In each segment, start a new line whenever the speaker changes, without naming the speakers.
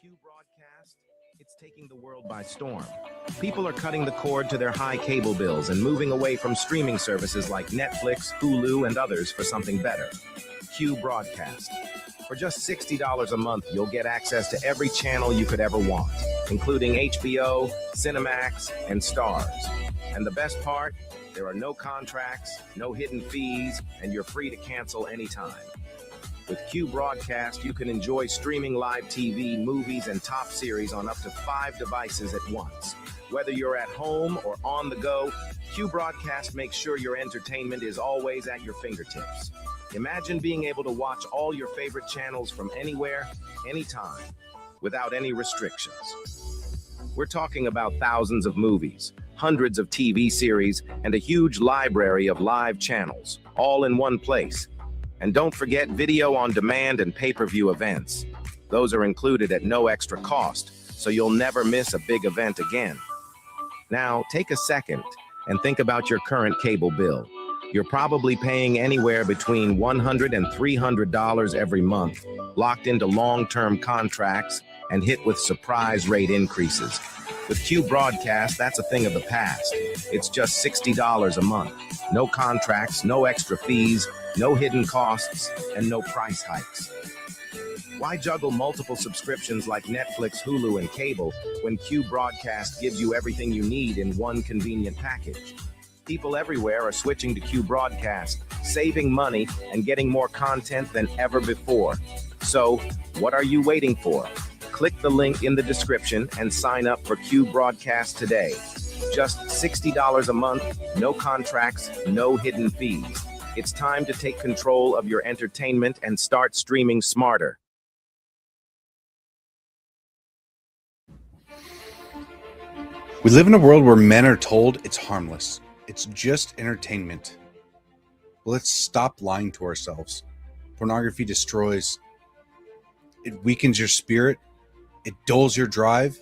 Q broadcast, it's taking the world by storm. People are cutting the cord to their high cable bills and moving away from streaming services like Netflix, Hulu, and others for something better. Q broadcast. For just $60 a month, you'll get access to every channel you could ever want, including HBO, Cinemax, and Starz. And the best part, there are no contracts, no hidden fees, and you're free to cancel anytime. With Q Broadcast, you can enjoy streaming live TV, movies, and top series on up to 5 devices at once. Whether you're at home or on the go, Q Broadcast makes sure your entertainment is always at your fingertips. Imagine being able to watch all your favorite channels from anywhere, anytime, without any restrictions. We're talking about thousands of movies, hundreds of TV series, and a huge library of live channels, all in one place. And don't forget video on demand and pay-per-view events. Those are included at no extra cost, so you'll never miss a big event again. Now, take a second and think about your current cable bill. You're probably paying anywhere between $100 and $300 every month, locked into long-term contracts and hit with surprise rate increases. With Q Broadcast, that's a thing of the past. It's just $60 a month. No contracts, no extra fees, no hidden costs, and no price hikes. Why juggle multiple subscriptions like Netflix, Hulu, and cable when Q Broadcast gives you everything you need in one convenient package? People everywhere are switching to Q Broadcast, saving money and getting more content than ever before. So, what are you waiting for? Click the link in the description and sign up for Q Broadcast today. Just $60 a month, no contracts, no hidden fees. It's time to take control of your entertainment and start streaming smarter.
We live in a world where men are told it's harmless. It's just entertainment. But let's stop lying to ourselves. Pornography destroys. It weakens your spirit. It dulls your drive.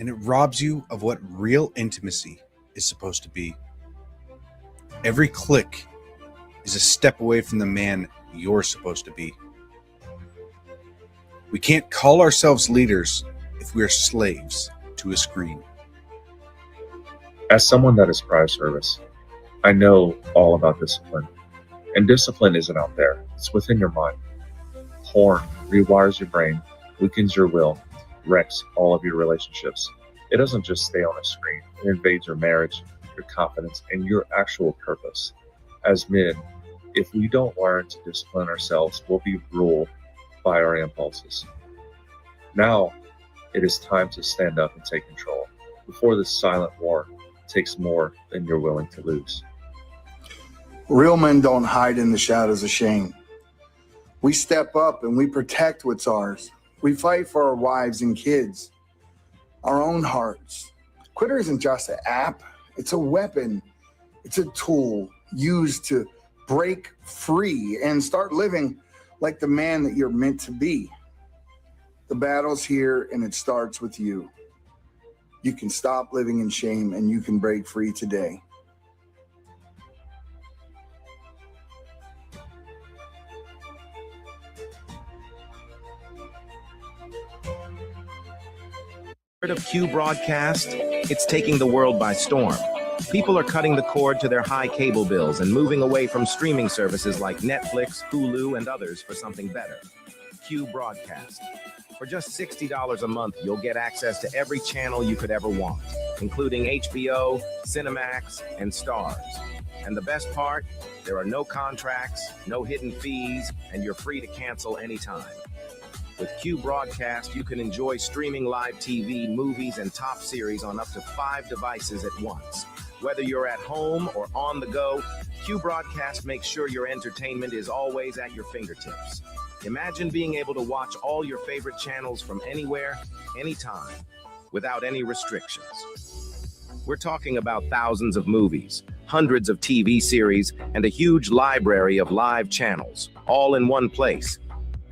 And it robs you of what real intimacy is supposed to be. Every click is a step away from the man you're supposed to be. We can't call ourselves leaders if we are slaves to a screen.
As someone that is prior service, I know all about discipline. And discipline isn't out there, it's within your mind. Porn rewires your brain, weakens your will, wrecks all of your relationships. It doesn't just stay on a screen, it invades your marriage, your confidence, and your actual purpose. As men, if we don't learn to discipline ourselves, we'll be ruled by our impulses. Now, it is time to stand up and take control before this silent war takes more than you're willing to lose.
Real men don't hide in the shadows of shame. We step up and we protect what's ours. We fight for our wives and kids, our own hearts. Twitter isn't just an app, it's a weapon. It's a tool used to break free and start living like the man that you're meant to be. The battle's here and it starts with you. You can stop living in shame and you can break free today.
Of Q Broadcast, it's taking the world by storm. People are cutting the cord to their high cable bills and moving away from streaming services like Netflix, Hulu, and others for something better. Q Broadcast. For just $60 a month, you'll get access to every channel you could ever want, including HBO, Cinemax, and Starz. And the best part, there are no contracts, no hidden fees, and you're free to cancel anytime. With Q Broadcast, you can enjoy streaming live TV, movies, and top series on up to 5 devices at once. Whether you're at home or on the go, Q Broadcast makes sure your entertainment is always at your fingertips. Imagine being able to watch all your favorite channels from anywhere, anytime, without any restrictions. We're talking about thousands of movies, hundreds of TV series, and a huge library of live channels, all in one place.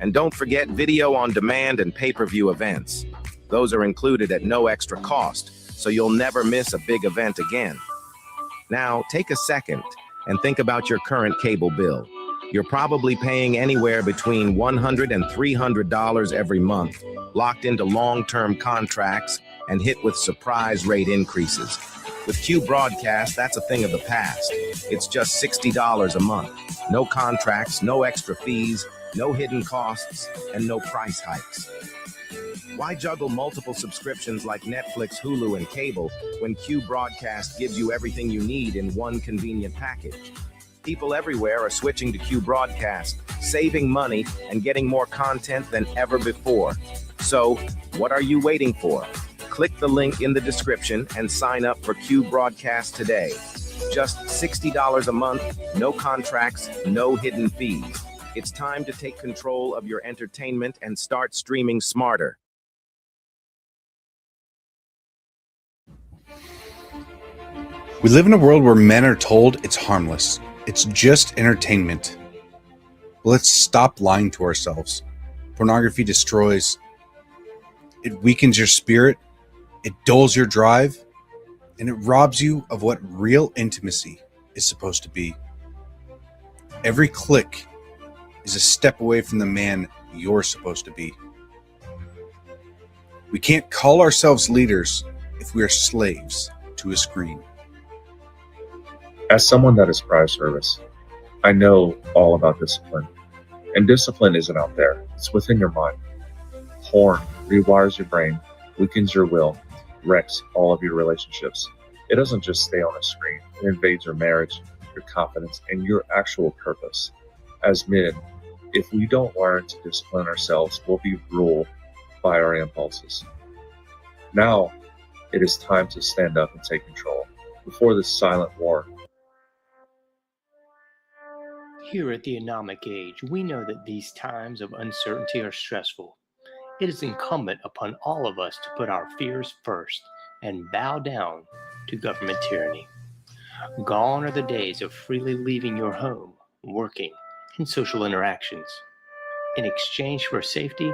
And don't forget video on demand and pay-per-view events. Those are included at no extra cost, so you'll never miss a big event again. Now, take a second and think about your current cable bill. You're probably paying anywhere between $100 and $300 every month, locked into long-term contracts, and hit with surprise rate increases. With Q Broadcast, that's a thing of the past. It's just $60 a month. No contracts, no extra fees, no hidden costs, and no price hikes. Why juggle multiple subscriptions like Netflix, Hulu, and cable when Q Broadcast gives you everything you need in one convenient package? People everywhere are switching to Q Broadcast, saving money and getting more content than ever before. So, what are you waiting for? Click the link in the description and sign up for Q Broadcast today. Just $60 a month, no contracts, no hidden fees. It's time to take control of your entertainment and start streaming smarter.
We live in a world where men are told it's harmless. It's just entertainment. But let's stop lying to ourselves. Pornography destroys. It weakens your spirit. It dulls your drive. And it robs you of what real intimacy is supposed to be. Every click is a step away from the man you're supposed to be. We can't call ourselves leaders if we are slaves to a screen.
As someone that is prior service, I know all about discipline. And discipline isn't out there, it's within your mind. Porn rewires your brain, weakens your will, wrecks all of your relationships. It doesn't just stay on a screen, it invades your marriage, your confidence, and your actual purpose. As men, if we don't learn to discipline ourselves, we'll be ruled by our impulses. Now, it is time to stand up and take control before this silent war.
Here at the Anomic age, we know that these times of uncertainty are stressful. It is incumbent upon all of us to put our fears first and bow down to government tyranny. Gone are the days of freely leaving your home, working, and social interactions. In exchange for safety,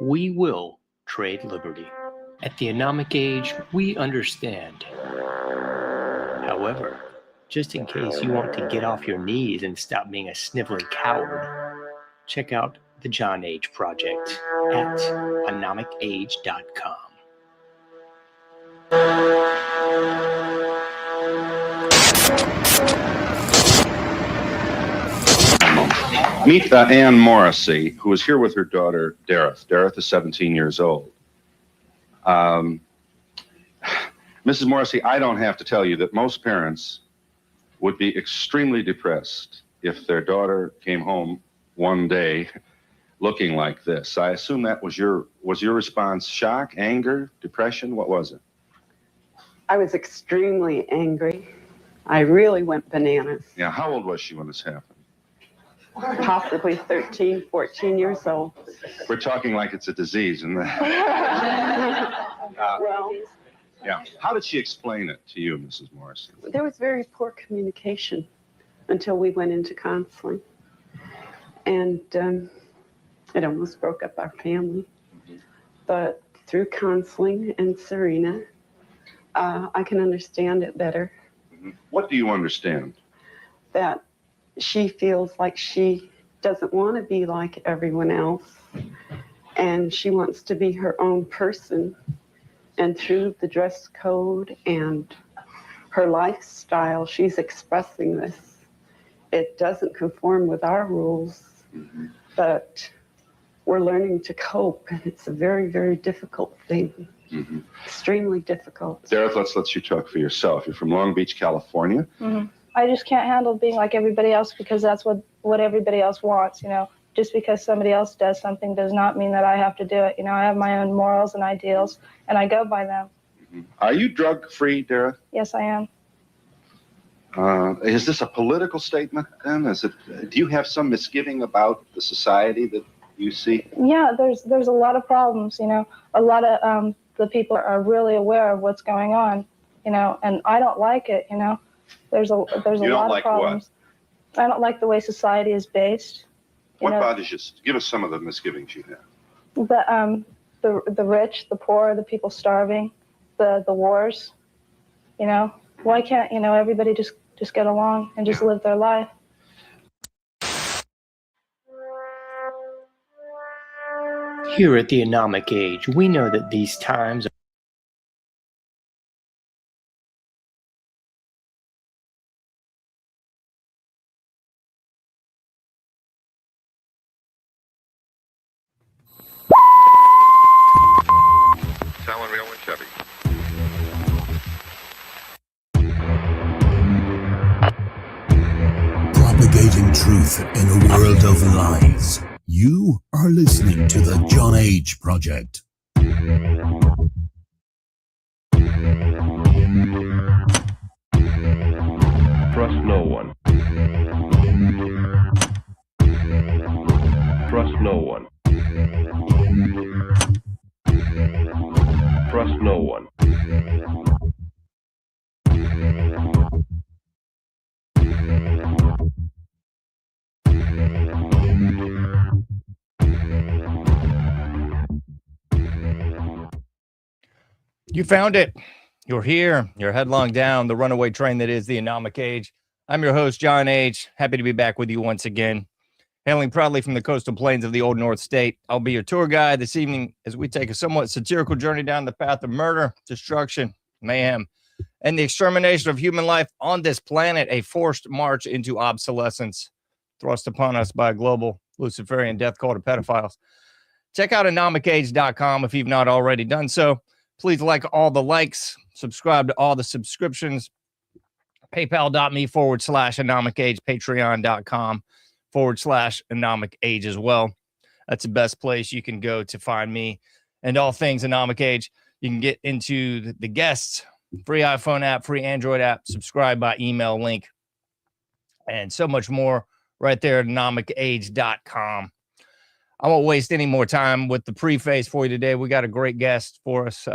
we will trade liberty. At the Anomic age, we understand. However, just in case you want to get off your knees and stop being a sniveling coward, check out the John Age Project at anomicage.com.
Meet Ann Morrissey, who is here with her daughter, Dareth. Dareth is 17 years old. Mrs. Morrissey, I don't have to tell you that most parents would be extremely depressed if their daughter came home one day looking like this. I assume that was your response. Shock, anger, depression? What was it?
I was extremely angry. I really went bananas.
Yeah, how old was she when this happened?
Possibly 13, 14 years old.
We're talking like it's a disease, isn't it?
Well,
Yeah. How did she explain it to you, Mrs. Morrissey?
there was very poor communication until we went into counseling. And it almost broke up our family. But through counseling and Serena, I can understand it better.
What do you understand?
That she feels like she doesn't want to be like everyone else. And she wants to be her own person. And through the dress code and her lifestyle, she's expressing this. It doesn't conform with our rules, but we're learning to cope, and it's a very, very difficult thing. Extremely difficult.
Dareth, let's let you talk for yourself. You're from Long Beach, California.
I just can't handle being like everybody else because that's what everybody else wants, you know. Just because somebody else does something does not mean that I have to do it. You know, I have my own morals and ideals, and I go by them.
Are you drug-free, Dareth?
Yes, I am.
Is this a political statement then? Do you have some misgiving about the society that you see?
Yeah, there's a lot of problems, you know. A lot of the people are really aware of what's going on, you know, and I don't like it, you know. There's a lot of problems.
What?
I don't like the way society is based.
What bothers you? Give us some of the misgivings you have.
The rich, the poor, the people starving, the wars, you know. Why can't, you know, everybody just get along and just live their life?
Here at the Anomic Age, we know that these times
Selling real and Chevy.
Propagating truth in a world of lies. You are listening to the John H. Project.
Trust no one. Trust no one. Trust no one.
You found it. You're here. You're headlong down the runaway train that is the Anomic Age. I'm your host, John H. Happy to be back with you once again. Hailing proudly from the coastal plains of the Old North State, I'll be your tour guide this evening as we take a somewhat satirical journey down the path of murder, destruction, mayhem, and the extermination of human life on this planet, a forced march into obsolescence thrust upon us by a global Luciferian death cult of pedophiles. Check out anomicage.com if you've not already done so. Please like all the likes, subscribe to all the subscriptions, paypal.me/anomicage, patreon.com/anomicage as well. That's the best place you can go to find me and all things Anomic Age. You can get into the guests, free iPhone app, free Android app, subscribe by email link, and so much more right there at anomicage.com. I won't waste any more time with the preface for you today. We got a great guest for us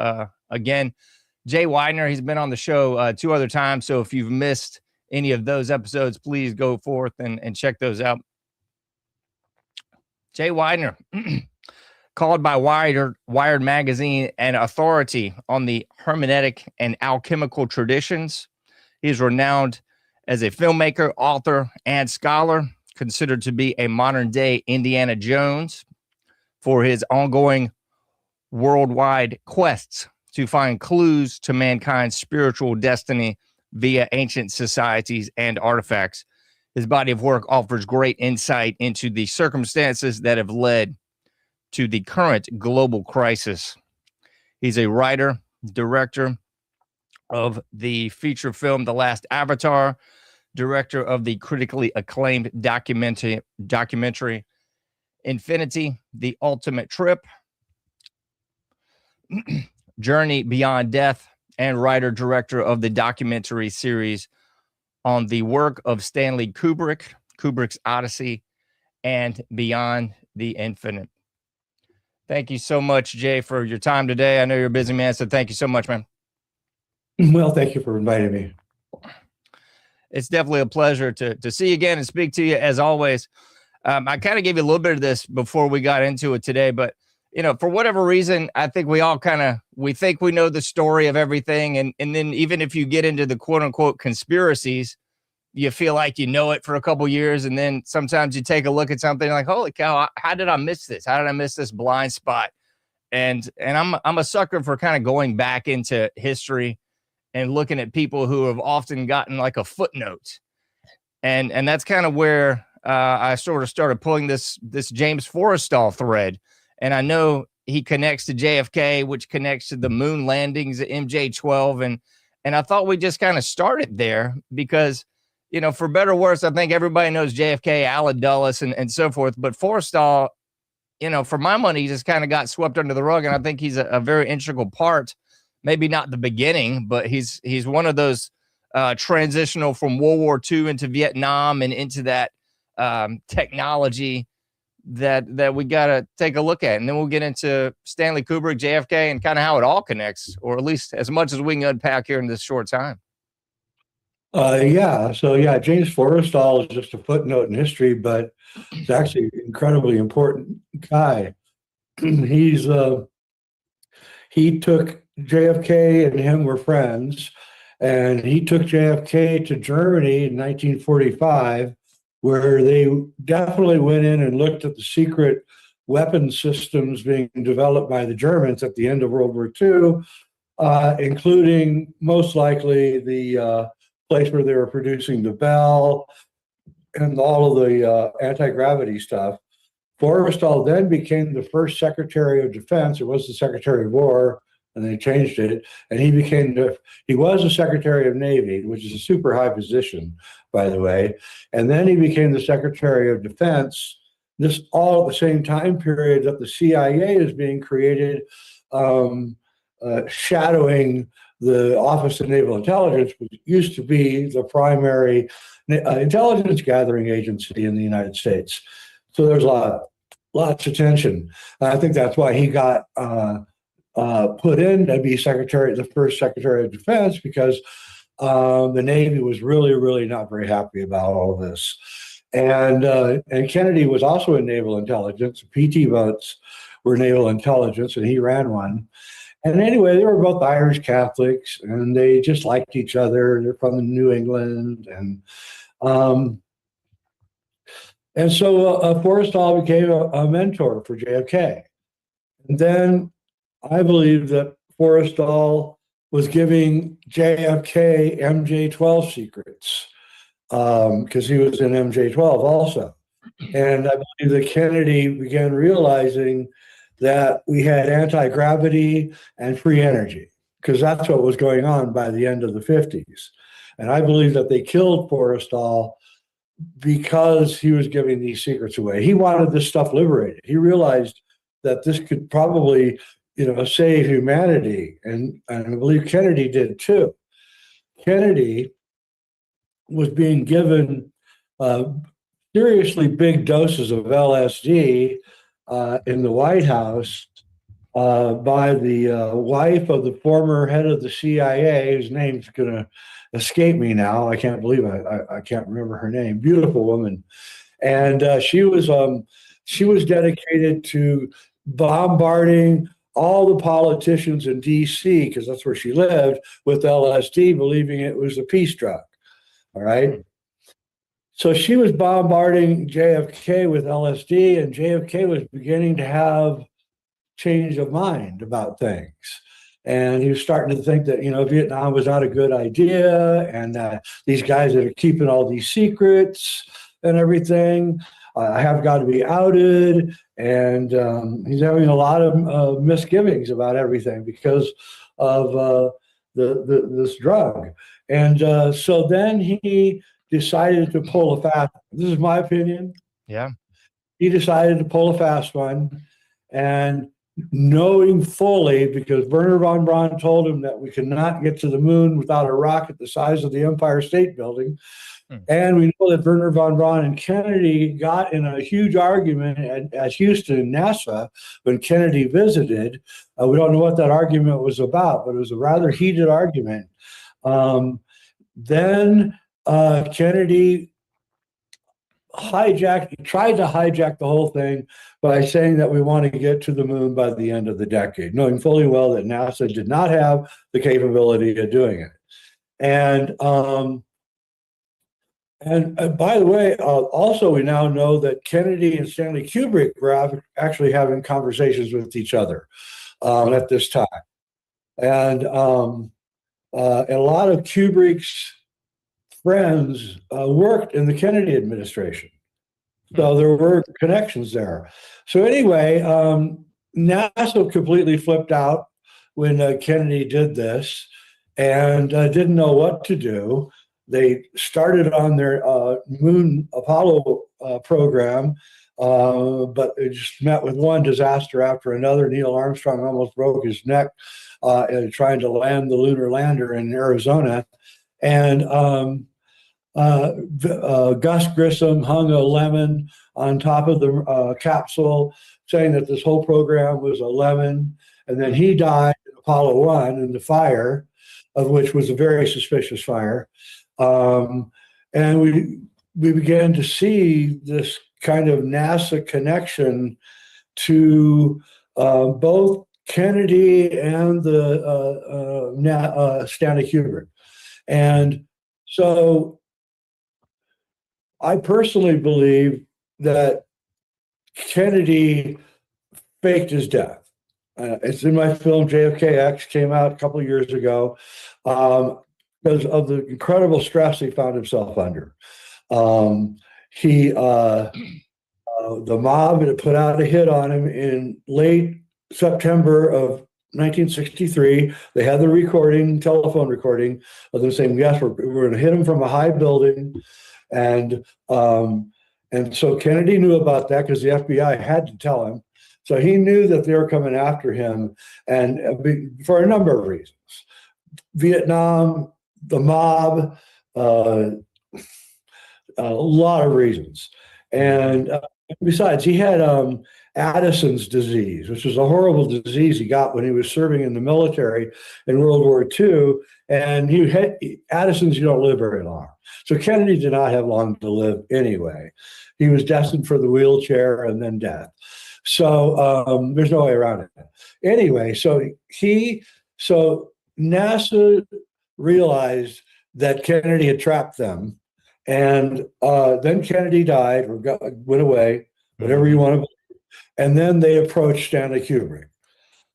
again. Jaye Weidner, he's been on the show 2 other times. So if you've missed any of those episodes, please go forth and check those out. Jaye Weidner, called by Wired magazine an authority on the hermeneutic and alchemical traditions. He is renowned as a filmmaker, author, and scholar, considered to be a modern-day Indiana Jones for his ongoing worldwide quests to find clues to mankind's spiritual destiny via ancient societies and artifacts. His body of work offers great insight into the circumstances that have led to the current global crisis. He's a writer, director of the feature film The Last Avatar, director of the critically acclaimed documentary Infinity, The Ultimate Trip, Journey Beyond Death, and writer-director of the documentary series on the work of Stanley Kubrick, Kubrick's Odyssey, and Beyond the Infinite. Thank you so much, Jaye, for your time today. I know you're a busy man, so thank you so much, man.
Well, thank you for inviting me.
It's definitely a pleasure to see you again and speak to you as always. I kind of gave you a little bit of this before we got into it today, but for whatever reason, I think we all we think we know the story of everything. And then even if you get into the quote unquote conspiracies, you feel like you know it for a couple years. And then sometimes you take a look at something like, holy cow, how did I miss this? How did I miss this blind spot? And I'm a sucker for kind of going back into history and looking at people who have often gotten like a footnote. And that's kind of where I sort of started pulling this James Forrestal thread. And I know he connects to JFK, which connects to the moon landings at MJ-12. And I thought we just kind of started there because, for better or worse, I think everybody knows JFK, Allen Dulles, and so forth. But Forrestal, for my money, he just kind of got swept under the rug. And I think he's a very integral part. Maybe not the beginning, but he's one of those transitional from World War II into Vietnam and into that technology that we got to take a look at. And then we'll get into Stanley Kubrick, JFK, and kind of how it all connects, or at least as much as we can unpack here in this short time.
James Forrestal is just a footnote in history, but he's actually an incredibly important guy. He took JFK and him were friends, and he took JFK to Germany in 1945, where they definitely went in and looked at the secret weapon systems being developed by the Germans at the end of World War II, including most likely the place where they were producing the Bell and all of the anti-gravity stuff. Forrestal then became the first Secretary of Defense. It was the Secretary of War, and they changed it. And he was the Secretary of Navy, which is a super high position, by the way. And then he became the Secretary of Defense. This all at the same time period that the CIA is being created, shadowing the Office of Naval Intelligence, which used to be the primary intelligence gathering agency in the United States. So there's lots of tension. I think that's why he got put in to be the first Secretary of Defense, because the Navy was really, really not very happy about all of this. And Kennedy was also in naval intelligence. PT votes were naval intelligence, and he ran one. And anyway, they were both Irish Catholics, and they just liked each other. They're from New England, and so Forrestal became a mentor for JFK. And then I believe that Forrestal was giving JFK MJ-12 secrets, because he was in MJ-12 also. And I believe that Kennedy began realizing that we had anti-gravity and free energy, because that's what was going on by the end of the 50s. And I believe that they killed Forrestal because he was giving these secrets away. He wanted this stuff liberated. He realized that this could probably, save humanity. And I believe Kennedy did too. Kennedy was being given seriously big doses of LSD in the White House by the wife of the former head of the CIA, whose name's going to escape me now. I can't believe I can't remember her name. Beautiful woman. And she was dedicated to bombarding all the politicians in DC, because that's where she lived, with LSD, believing it was a peace drug. All right. So she was bombarding JFK with LSD, and JFK was beginning to have change of mind about things. And he was starting to think that, Vietnam was not a good idea, and these guys that are keeping all these secrets and everything have got to be outed. And he's having a lot of misgivings about everything because of this drug. And so then he decided to pull a fast. This is my opinion.
Yeah.
He decided to pull a fast one, and knowing fully, because Wernher von Braun told him that we could not get to the moon without a rocket the size of the Empire State Building. And we know that Wernher von Braun and Kennedy got in a huge argument at Houston, NASA, when Kennedy visited. We don't know what that argument was about, but it was a rather heated argument. Then Kennedy tried to hijack the whole thing by saying that we want to get to the moon by the end of the decade, knowing fully well that NASA did not have the capability of doing it. And by the way, also we now know that Kennedy and Stanley Kubrick were actually having conversations with each other at this time. And a lot of Kubrick's friends worked in the Kennedy administration. So there were connections there. So anyway, NASA completely flipped out when Kennedy did this and didn't know what to do. They started on their moon Apollo program, but it just met with one disaster after another. Neil Armstrong almost broke his neck trying to land the lunar lander in Arizona. And Gus Grissom hung a lemon on top of the capsule, saying that this whole program was a lemon. And then he died in Apollo 1 in the fire, of which was a very suspicious fire. And we began to see this kind of NASA connection to both Kennedy and the Stanley Kubrick. And so I personally believe that Kennedy faked his death. It's in my film JFK X, came out a couple of years ago, because of the incredible stress he found himself under. The mob had put out a hit on him in late September of 1963. They had the recording, telephone recording of them saying, yes, we're going to hit him from a high building. And so Kennedy knew about that because the FBI had to tell him. So he knew that they were coming after him, and for a number of reasons. Vietnam, the mob, a lot of reasons. And besides, he had Addison's disease, which was a horrible disease he got when he was serving in the military in World War II. And Addison's, you don't live very long. So Kennedy did not have long to live anyway. He was destined for the wheelchair and then death. So there's no way around it. Anyway, so NASA realized that Kennedy had trapped them. And then Kennedy died or went away, whatever you want to believe. And then they approached Stanley Kubrick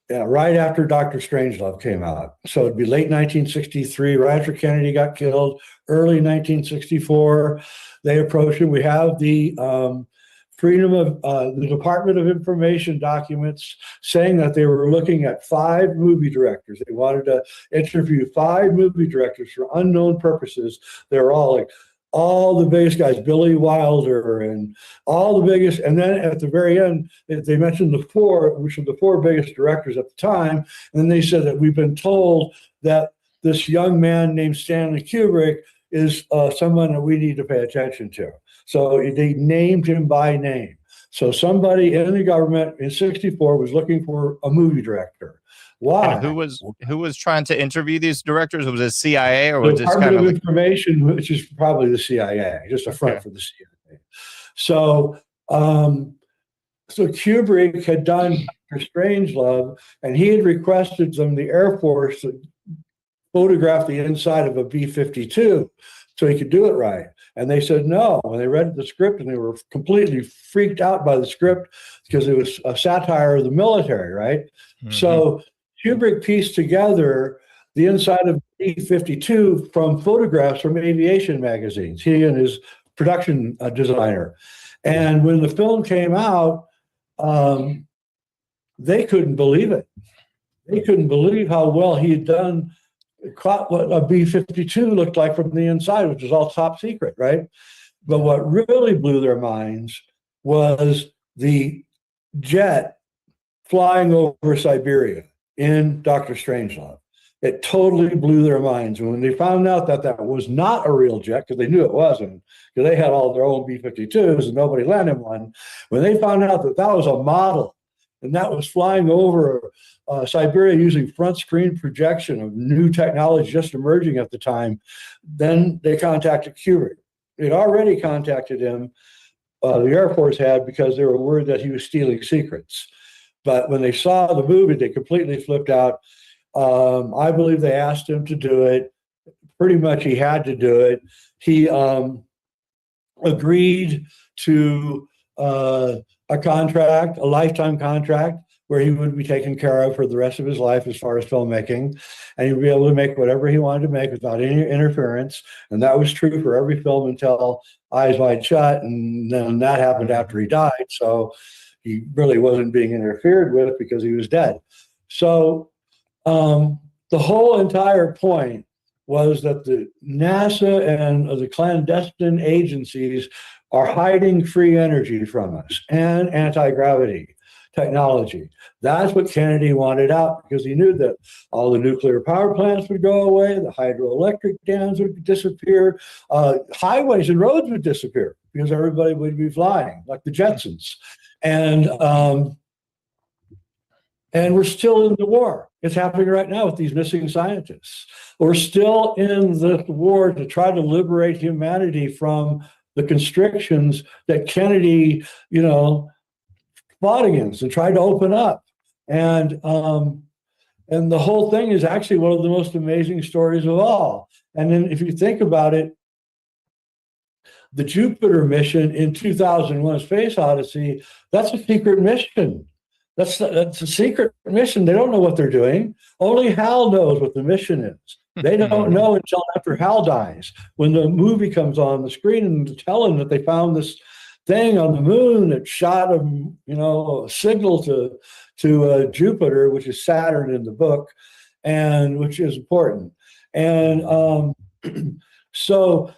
right after Dr. Strangelove came out. So it'd be late 1963, right after Kennedy got killed, early 1964. They approached him. We have the freedom of the Department of Information documents saying that they were looking at 5 movie directors. They wanted to interview 5 movie directors for unknown purposes. They were all like, all the biggest guys, Billy Wilder and all the biggest. And then at the very end, they mentioned the 4, which were the 4 biggest directors at the time. And then they said that we've been told that this young man named Stanley Kubrick is someone that we need to pay attention to. So they named him by name. So somebody in the government in 64 was looking for a movie director. Why?
And who was trying to interview these directors? Was it CIA or was
the
it just kind of
information, which is probably the CIA, just a front for the CIA. So, so Kubrick had done Dr. Strangelove, and he had requested from the Air Force to photograph the inside of a B-52 so he could do it right. And they said no. And they read the script, and they were completely freaked out by the script because it was a satire of the military, right? Mm-hmm. So Kubrick pieced together the inside of B-52 from photographs from aviation magazines, he and his production designer. And when the film came out, they couldn't believe it. They couldn't believe how well he had done, caught what a B-52 looked like from the inside, which was all top secret, right? But what really blew their minds was the jet flying over Siberia in Dr. Strangelove. It totally blew their minds. And when they found out that that was not a real jet, because they knew it wasn't, because they had all their own B-52s and nobody landed one, when they found out that that was a model and that was flying over Siberia using front screen projection of new technology just emerging at the time, then they contacted Kubrick. They'd already contacted him, the Air Force had, because they were worried that he was stealing secrets. But when they saw the movie, they completely flipped out. I believe they asked him to do it. Pretty much he had to do it. He agreed to a contract, a lifetime contract, where he would be taken care of for the rest of his life as far as filmmaking. And he would be able to make whatever he wanted to make without any interference. And that was true for every film until Eyes Wide Shut. And then that happened after he died. So he really wasn't being interfered with because he was dead. So the whole entire point was that the NASA and the clandestine agencies are hiding free energy from us and anti-gravity technology. That's what Kennedy wanted out, because he knew that all the nuclear power plants would go away, the hydroelectric dams would disappear, highways and roads would disappear because everybody would be flying like the Jetsons. And we're still in the war. It's happening right now with these missing scientists. We're still in the war to try to liberate humanity from the constrictions that Kennedy, fought against and tried to open up. And the whole thing is actually one of the most amazing stories of all. And then if you think about it, the Jupiter mission in 2001 Space Odyssey, that's a secret mission. That's a secret mission. They don't know what they're doing. Only Hal knows what the mission is. They don't know until after Hal dies, when the movie comes on the screen and tell them that they found this thing on the moon that shot a signal to Jupiter, which is Saturn in the book, and which is important. And so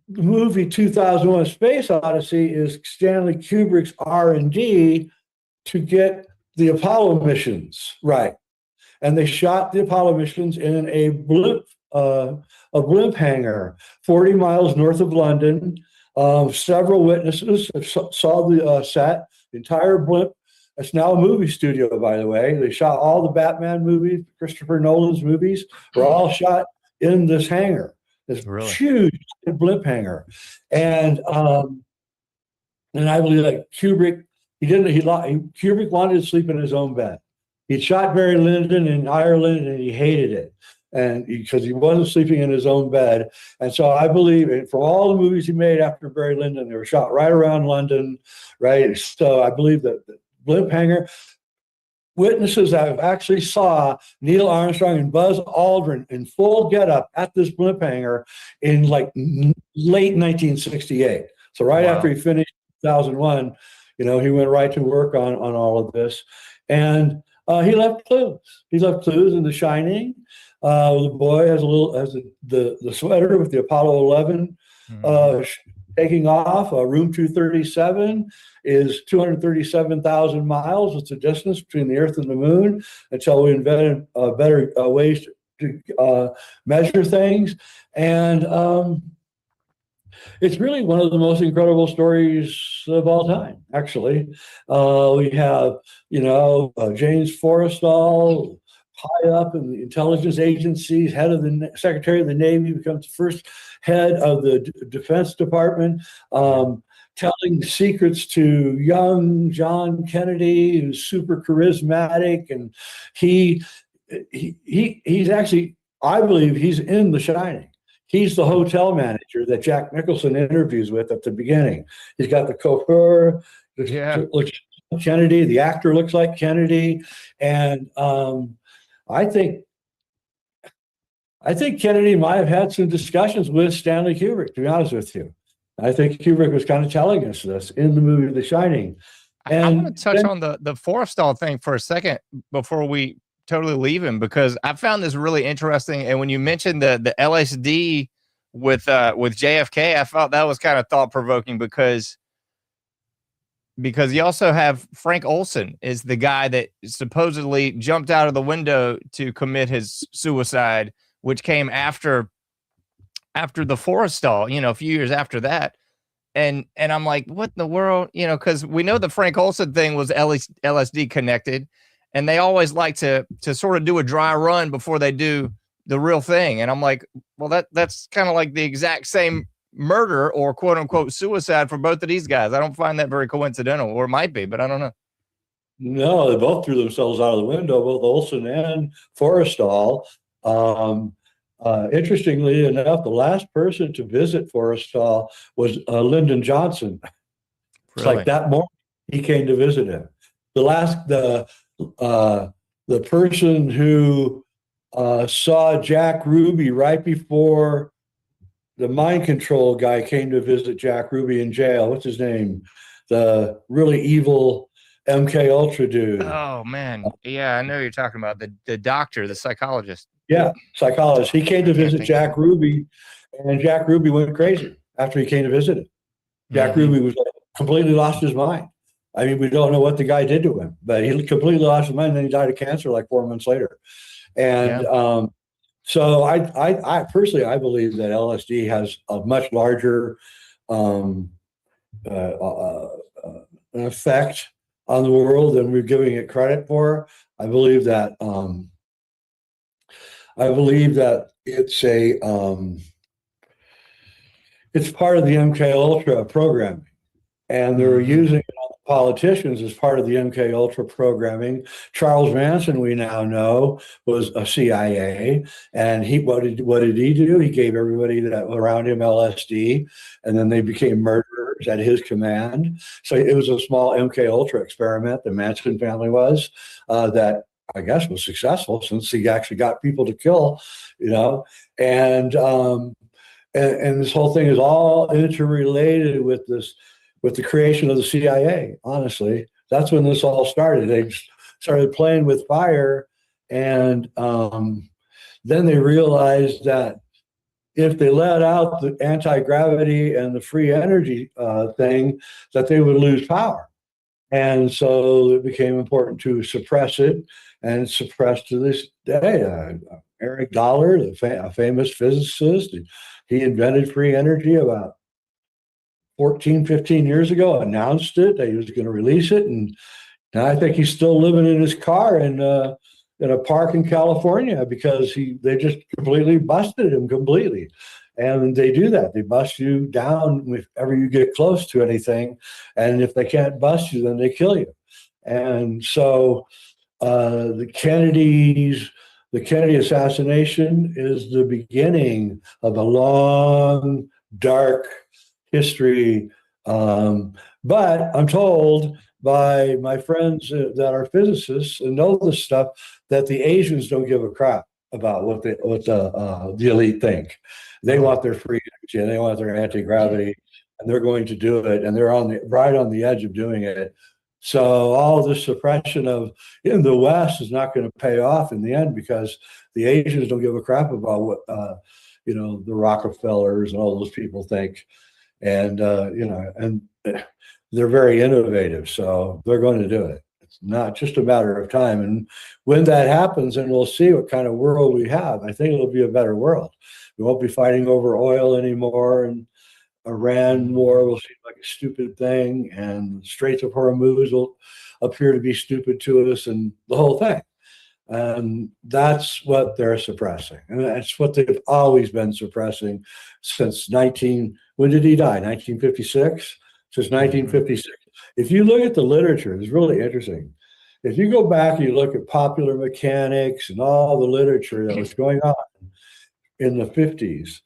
the movie 2001: Space Odyssey is Stanley Kubrick's R&D to get the Apollo missions right. And they shot the Apollo missions in a blimp hangar 40 miles north of London. Several witnesses saw the set, the entire blimp. It's now a movie studio, by the way. They shot all the Batman movies, Christopher Nolan's movies, were all shot in this hangar, this huge blimp hangar. And I believe that Kubrick, Kubrick wanted to sleep in his own bed. He'd shot Barry Lyndon in Ireland and he hated it. And because he wasn't sleeping in his own bed. And so I believe from all the movies he made after Barry Lyndon, they were shot right around London, right? So I believe that the blimp hangar, witnesses have actually saw Neil Armstrong and Buzz Aldrin in full getup at this blimp hangar in like late 1968. So right after he finished 2001, he went right to work on all of this. And he left clues. He left clues in The Shining. The boy has the sweater with the Apollo 11 taking off. Room 237 is 237,000 miles. It's the distance between the Earth and the Moon until we invented better ways to measure things. And it's really one of the most incredible stories of all time, actually. We have, James Forrestal, high up in the intelligence agencies, head of the Secretary of the Navy, becomes the first head of the Defense Department, telling secrets to young John Kennedy, who's super charismatic. And he's actually, I believe he's in The Shining. He's the hotel manager that Jack Nicholson interviews with at the beginning. He's got the coiffure, looks like Kennedy. The actor looks like Kennedy. And I think Kennedy might have had some discussions with Stanley Kubrick, to be honest with you. I think Kubrick was kind of telling us this in the movie The Shining. And
I want to touch on the Forrestal thing for a second before we totally leave him, because I found this really interesting. And when you mentioned the LSD with JFK, I thought that was kind of thought provoking because you also have Frank Olson is the guy that supposedly jumped out of the window to commit his suicide, which came after the Forrestal, a few years after that. And I'm like, what in the world? Because we know the Frank Olson thing was LSD connected, and they always like to sort of do a dry run before they do the real thing. And I'm like, well, that's kind of like the exact same murder or quote unquote suicide for both of these guys. I don't find that very coincidental, or it might be, but I don't know.
No, they both threw themselves out of the window, both Olson and Forrestal. Interestingly enough, the last person to visit Forrestal was Lyndon Johnson. It's like that morning he came to visit him. The person who saw Jack Ruby right before the mind control guy came to visit Jack Ruby in jail. What's his name? The really evil MK Ultra dude.
Oh man, yeah, I know you're talking about the doctor, the psychologist.
Yeah, psychologist. He came to visit Jack Ruby, and Jack Ruby went crazy after he came to visit him. Jack Ruby was completely lost his mind. I mean, we don't know what the guy did to him, but he completely lost his mind. And then he died of cancer like 4 months later. And so I personally, I believe that LSD has a much larger effect on the world than we're giving it credit for. I believe that it's it's part of the MK Ultra programming, and they're using it on politicians as part of the MK Ultra programming. Charles Manson, we now know, was a CIA, and what did he do? He gave everybody that around him LSD, and then they became murderers at his command. So it was a small MK Ultra experiment. The Manson family was that I guess was successful, since he actually got people to kill, and this whole thing is all interrelated with the creation of the CIA. Honestly, that's when this all started. They started playing with fire, and then they realized that if they let out the anti-gravity and the free energy thing, that they would lose power. And so it became important to suppress it, and it's suppressed to this day. Eric Dollar, a famous physicist, he invented free energy about 14, 15 years ago, announced it, that he was going to release it. And now I think he's still living in his car in a park in California, because they just completely busted him completely. And they do that. They bust you down if ever you get close to anything. And if they can't bust you, then they kill you. And so the Kennedy assassination is the beginning of a long, dark history. But I'm told by my friends that are physicists and know this stuff, that the Asians don't give a crap about what the elite think. They want their free energy, and they want their anti-gravity, and they're going to do it, and they're right on the edge of doing it. So all this suppression in the West is not going to pay off in the end, because the Asians don't give a crap about what the Rockefellers and all those people think, and and they're very innovative, so they're going to do it. It's not just a matter of time, and when that happens, and we'll see what kind of world we have. I think it'll be a better world. We won't be fighting over oil anymore, and Iran war will seem like a stupid thing, and Straits of Hormuz will appear to be stupid to us, and the whole thing. And that's what they're suppressing. And that's what they've always been suppressing since when did he die? 1956? Since 1956. If you look at the literature, it's really interesting. If you go back and you look at popular mechanics and all the literature that was going on in the 50s,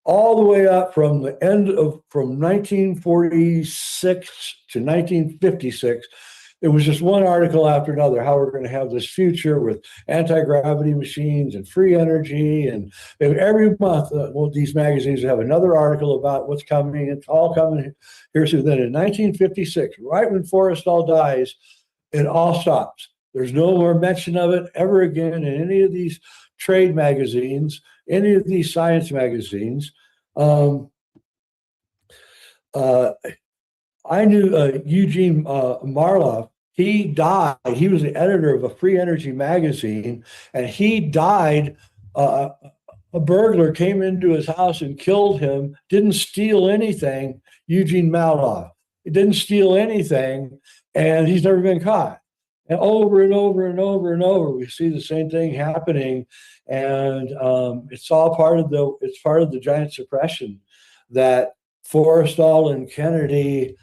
all the way up from 1946 to 1956, it was just one article after another, how we're going to have this future with anti-gravity machines and free energy. And every month, these magazines have another article about what's coming. It's all coming here soon. Then in 1956, right when Forrestal dies, it all stops. There's no more mention of it ever again in any of these trade magazines, any of these science magazines. I knew Eugene Marloff. He died. He was the editor of a free energy magazine, and he died. A burglar came into his house and killed him. Didn't steal anything. Eugene Marloff. He didn't steal anything, and he's never been caught. And over and over and over and over, we see the same thing happening, and it's all part of the giant suppression that Forrestal and Kennedy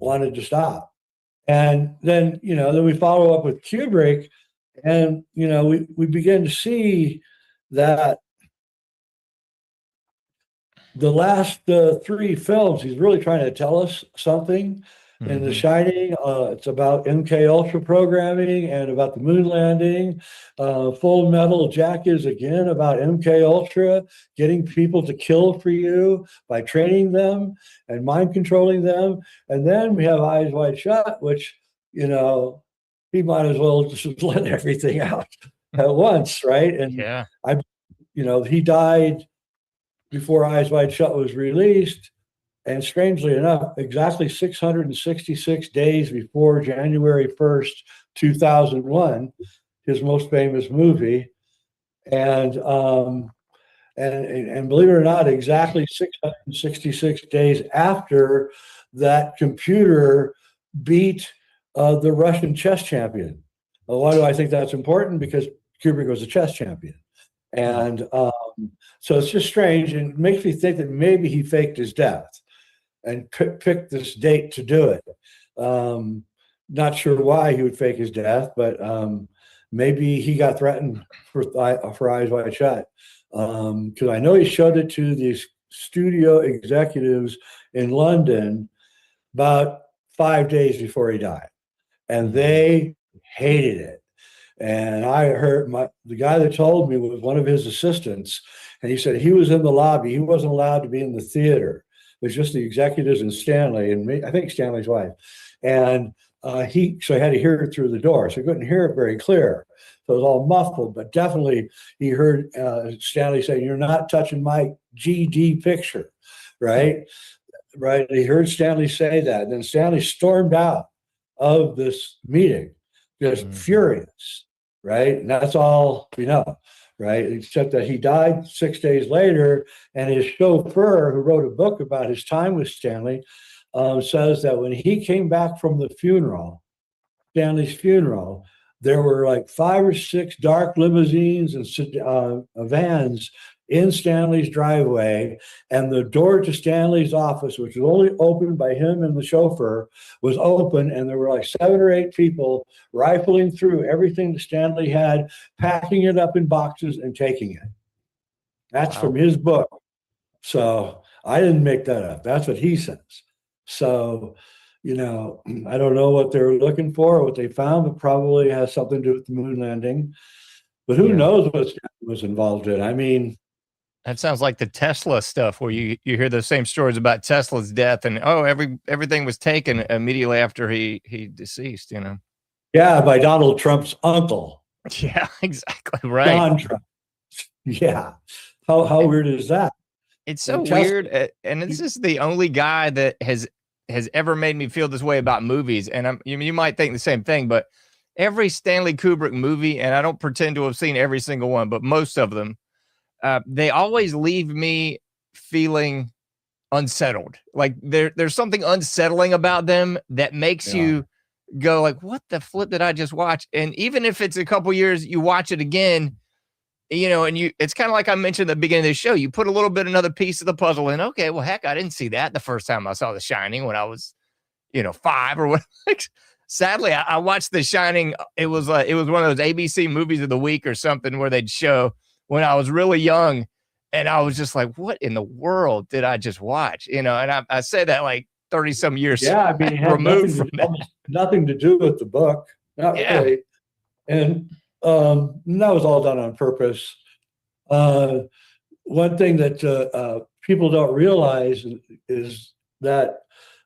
wanted to stop. And then we follow up with Kubrick, and we begin to see that the last three films, he's really trying to tell us something. In The Shining, it's about MK Ultra programming and about the moon landing. Full Metal Jacket is again about MK Ultra, getting people to kill for you by training them and mind controlling them. And then we have Eyes Wide Shut, which, he might as well just let everything out at once, right? And
yeah,
he died before Eyes Wide Shut was released. And strangely enough, exactly 666 days before January 1st, 2001, his most famous movie. And believe it or not, exactly 666 days after that computer beat the Russian chess champion. Well, why do I think that's important? Because Kubrick was a chess champion. And so it's just strange, and it makes me think that maybe he faked his death. and picked this date to do it. Not sure why he would fake his death, but maybe he got threatened for Eyes Wide Shut. Because I know he showed it to these studio executives in London about 5 days before he died, and they hated it. And I heard the guy that told me was one of his assistants, and he said he was in the lobby. He wasn't allowed to be in the theater. It was just the executives and Stanley and me, I think Stanley's wife. And so he had to hear it through the door. So he couldn't hear it very clear. So it was all muffled, but definitely he heard Stanley saying, "You're not touching my GD picture," right? Right. He heard Stanley say that. And then Stanley stormed out of this meeting, just furious, right? And that's all we know, right? Except that he died 6 days later, and his chauffeur, who wrote a book about his time with Stanley, says that when he came back from the funeral, Stanley's funeral, there were like 5 or 6 dark limousines and vans in Stanley's driveway, and the door to Stanley's office, which was only opened by him and the chauffeur, was open, and there were like 7 or 8 people rifling through everything that Stanley had, packing it up in boxes and taking it. That's from his book. So I didn't make that up. That's what he says. So, I don't know what they're looking for or what they found, but probably has something to do with the moon landing. But who knows what Stanley was involved in? I mean,
that sounds like the Tesla stuff where you hear the same stories about Tesla's death and everything was taken immediately after he deceased,
Yeah, by Donald Trump's uncle.
Yeah, exactly right.
Don Trump. Yeah. How weird is that?
It's so weird, and this is the only guy that has ever made me feel this way about movies. And you might think the same thing, but every Stanley Kubrick movie, and I don't pretend to have seen every single one, but most of them, they always leave me feeling unsettled. Like there's something unsettling about them that makes you go like, what the flip did I just watch? And even if it's a couple years, you watch it again, and it's kind of like I mentioned at the beginning of the show, you put a little bit, another piece of the puzzle in. Okay, well, heck, I didn't see that the first time I saw The Shining when I was, 5 or what. Sadly, I watched The Shining. It was one of those ABC movies of the week or something where they'd show when I was really young, and I was just like, what in the world did I just watch? And I say that like 30 some years removed from that.
Nothing to do with the book. Not really. And that was all done on purpose. One thing that people don't realize is that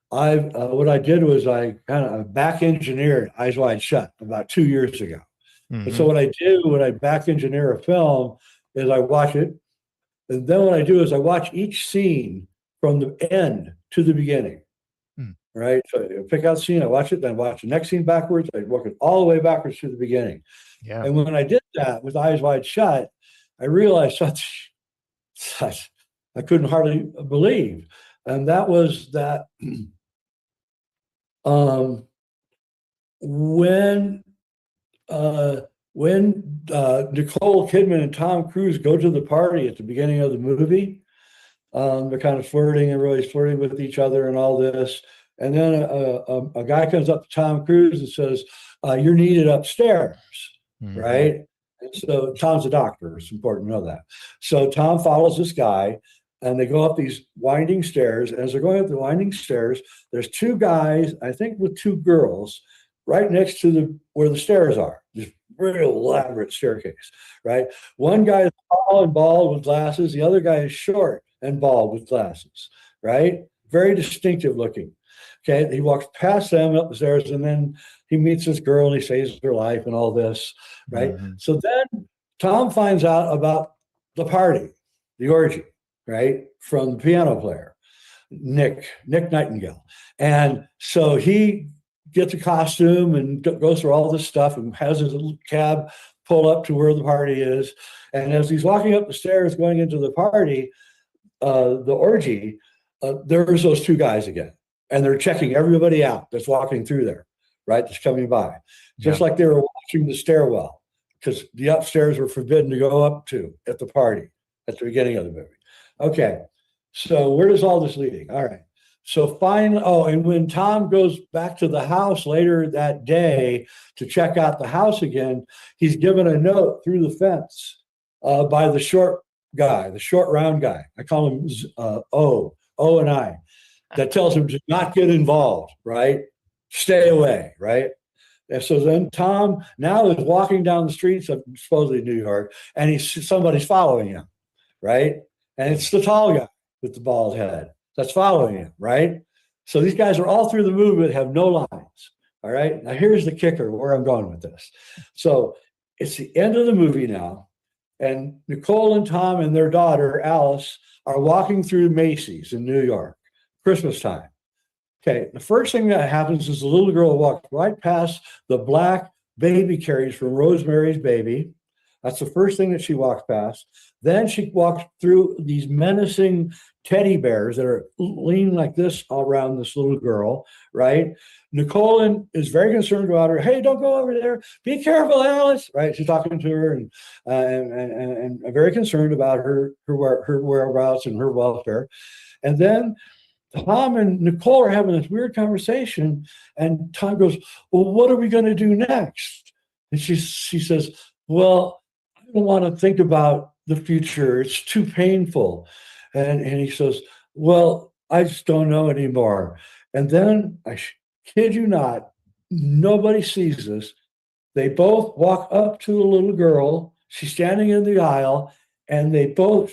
what I did was I kind of back engineered Eyes Wide Shut about 2 years ago. And so what I do when I back engineer a film is I watch it. And then what I do is I watch each scene from the end to the beginning. Right? So I pick out a scene, I watch it, then watch the next scene backwards. I work it all the way backwards to the beginning.
Yeah.
And when I did that with Eyes Wide Shut, I realized such I couldn't hardly believe. And that was that when Nicole Kidman and Tom Cruise go to the party at the beginning of the movie, they're kind of flirting, everybody's flirting with each other and all this. And then a guy comes up to Tom Cruise and says, "You're needed upstairs," right? And so Tom's a doctor. It's important to know that. So Tom follows this guy, and they go up these winding stairs. And as they're going up the winding stairs, there's 2 guys, I think with 2 girls, right next to where the stairs are. This real elaborate staircase, right? One guy is tall and bald with glasses. The other guy is short and bald with glasses, right? Very distinctive looking. Okay, he walks past them up the stairs, and then he meets this girl, and he saves her life and all this, right? So then Tom finds out about the party, the orgy, right, from the piano player, Nick Nightingale. And so he gets a costume and goes through all this stuff and has his little cab pull up to where the party is. And as he's walking up the stairs going into the party, the orgy, there's those 2 guys again. And they're checking everybody out that's walking through there, right? That's coming by. Just like they were watching the stairwell, because the upstairs were forbidden to go up to at the party at the beginning of the movie. Okay, so where does all this leading? All right. So finally, oh, and when Tom goes back to the house later that day to check out the house again, he's given a note through the fence by the short guy, the short round guy. I call him O and I, that tells him to not get involved, right? Stay away, right? And so then Tom now is walking down the streets of supposedly New York, and somebody's following him, right? And it's the tall guy with the bald head that's following him, right? So these guys are all through the movie but have no lines, all right? Now here's the kicker, where I'm going with this. So it's the end of the movie now, and Nicole and Tom and their daughter, Alice, are walking through Macy's in New York, Christmas time. Okay, the first thing that happens is the little girl walks right past the black baby carriage from Rosemary's Baby. That's the first thing that she walks past. Then she walks through these menacing teddy bears that are leaning like this all around this little girl, right? Nicole is very concerned about her. Hey, don't go over there. Be careful, Alice. Right? She's talking to her and very concerned about her whereabouts and her welfare. And then Tom and Nicole are having this weird conversation, and Tom goes, well, what are we going to do next? And she says, well, I don't want to think about the future. It's too painful. And he says, well, I just don't know anymore. And then, I kid you not, nobody sees this. They both walk up to the little girl. She's standing in the aisle, and they both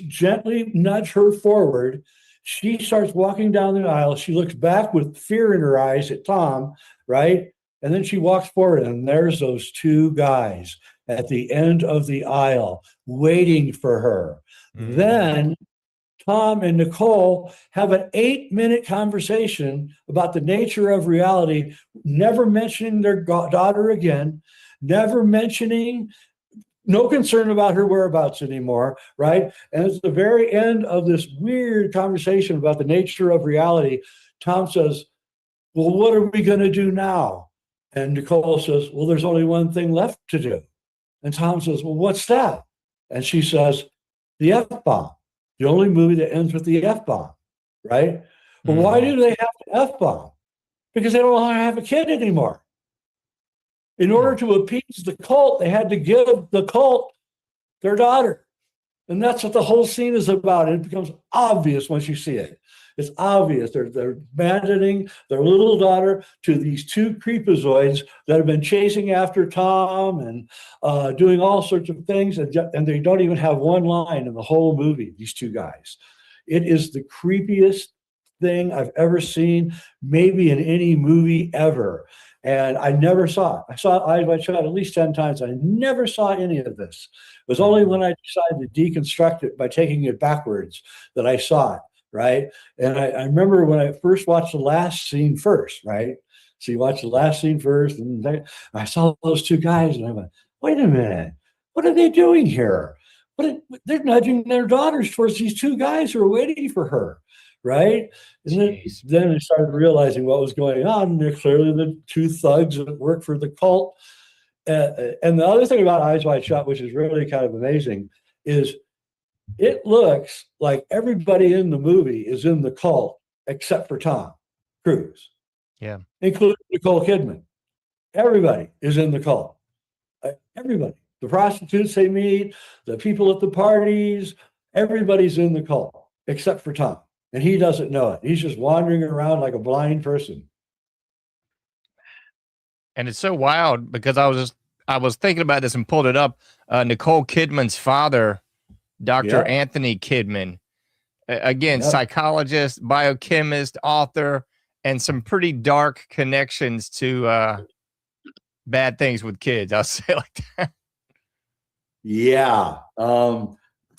gently nudge her forward. She starts walking down the aisle. She looks back with fear in her eyes at Tom, right? And then she walks forward, and there's those two guys at the end of the aisle waiting for her. Mm-hmm. Then Tom and Nicole have an 8-minute conversation about the nature of reality, never mentioning their daughter again, never mentioning, no concern about her whereabouts anymore, right? And it's the very end of this weird conversation about the nature of reality. Tom says, well, what are we going to do now? And Nicole says, well, there's only one thing left to do. And Tom says, well, what's that? And she says, the F-bomb. The only movie that ends with the F-bomb, right? Well, why do they have the F-bomb? Because they don't want to have a kid anymore. In order to appease the cult, they had to give the cult their daughter. And that's what the whole scene is about. And it becomes obvious once you see it. It's obvious. They're abandoning their little daughter to these two creepazoids that have been chasing after Tom and doing all sorts of things. And they don't even have one line in the whole movie, these two guys. It is the creepiest thing I've ever seen, maybe in any movie ever. And I never saw it. I saw it at least 10 times. I never saw any of this. It was only when I decided to deconstruct it by taking it backwards that I saw it, right? And I remember when I first watched the last scene first, right? So you watch the last scene first, and I saw those two guys, and I went, wait a minute, what are they doing here? They're nudging their daughters towards these two guys who are waiting for her. Right? And then I started realizing what was going on. And they're clearly the two thugs that work for the cult. And the other thing about Eyes Wide Shut, which is really kind of amazing, is it looks like everybody in the movie is in the cult except for Tom Cruise.
Yeah.
Including Nicole Kidman. Everybody is in the cult. Everybody. The prostitutes they meet, the people at the parties, everybody's in the cult except for Tom. And he doesn't know it. He's just wandering around like a blind person.
And it's so wild because I was thinking about this and pulled it up. Nicole Kidman's father, Dr. Anthony Kidman, again, psychologist, biochemist, author, and some pretty dark connections to bad things with kids. I'll say it like that.
Yeah.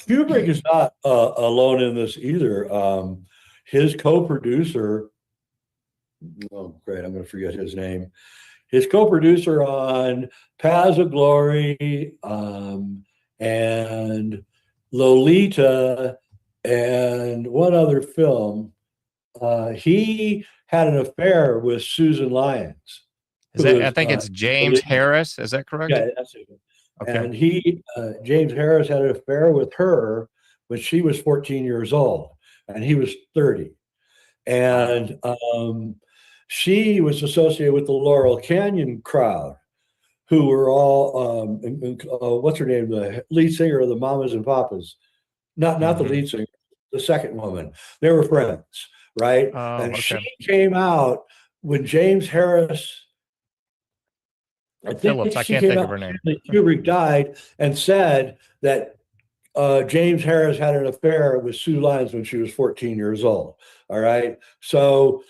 Kubrick is not alone in this either. His co-producer, oh great, I'm going to forget his name. His co-producer on Paths of Glory and Lolita and one other film, he had an affair with Susan Lyons.
I think it's James Harris. Is that correct?
Yeah, that's it.
Okay.
And James Harris had an affair with her when she was 14 years old, and he was 30. And she was associated with the Laurel Canyon crowd, who were all, what's her name, the lead singer of the Mamas and Papas. Not the lead singer, the second woman. They were friends, right? And she came out when James Harris, I think
Phillips, I
she
can't
came
think
out
of her name.
when Kubrick died, and said that James Harris had an affair with Sue Lyons when she was 14 years old. All right. So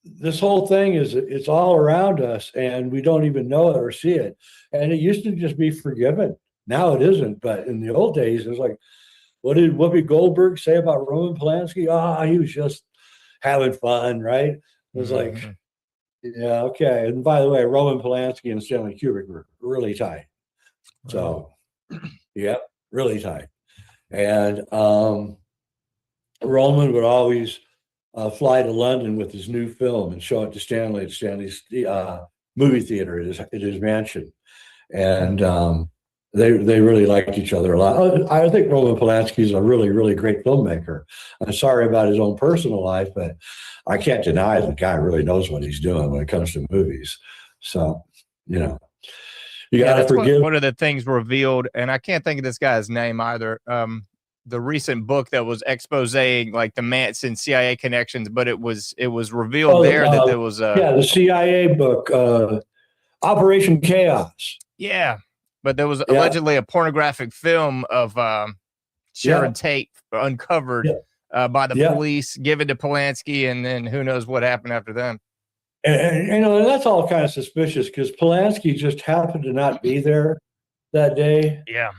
this whole thing it's all around us, and we don't even know it or see it. And it used to just be forgiven. Now it isn't. But in the old days, it was like, what did Whoopi Goldberg say about Roman Polanski? He was just having fun, right? It was like, yeah, okay. And by the way, Roman Polanski and Stanley Kubrick were really tight. So, yeah, really tight. And Roman would always fly to London with his new film and show it to Stanley at Stanley's movie theater at his mansion. And they really liked each other a lot. I think Roman Polanski is a really, really great filmmaker. I'm sorry about his own personal life, but I can't deny the guy really knows what he's doing when it comes to movies. So, you got to forgive.
One of the things revealed, and I can't think of this guy's name either. The recent book that was exposing like the Manson CIA connections, but it was revealed that there was
the CIA book, Operation Chaos.
Yeah, but there was allegedly a pornographic film of Sharon Tate uncovered by the police, given to Polanski, and then who knows what happened after that.
And that's all kind of suspicious because Polanski just happened to not be there that day.
Yeah.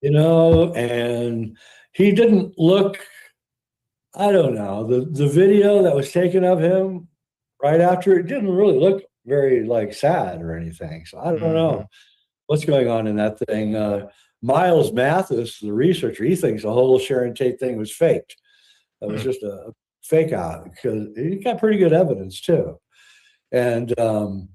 And he didn't look, I don't know, the video that was taken of him right after, it didn't really look very like sad or anything. So I don't know what's going on in that thing. Miles Mathis, the researcher, he thinks the whole Sharon Tate thing was faked. That was just a fake out, because he got pretty good evidence too. And the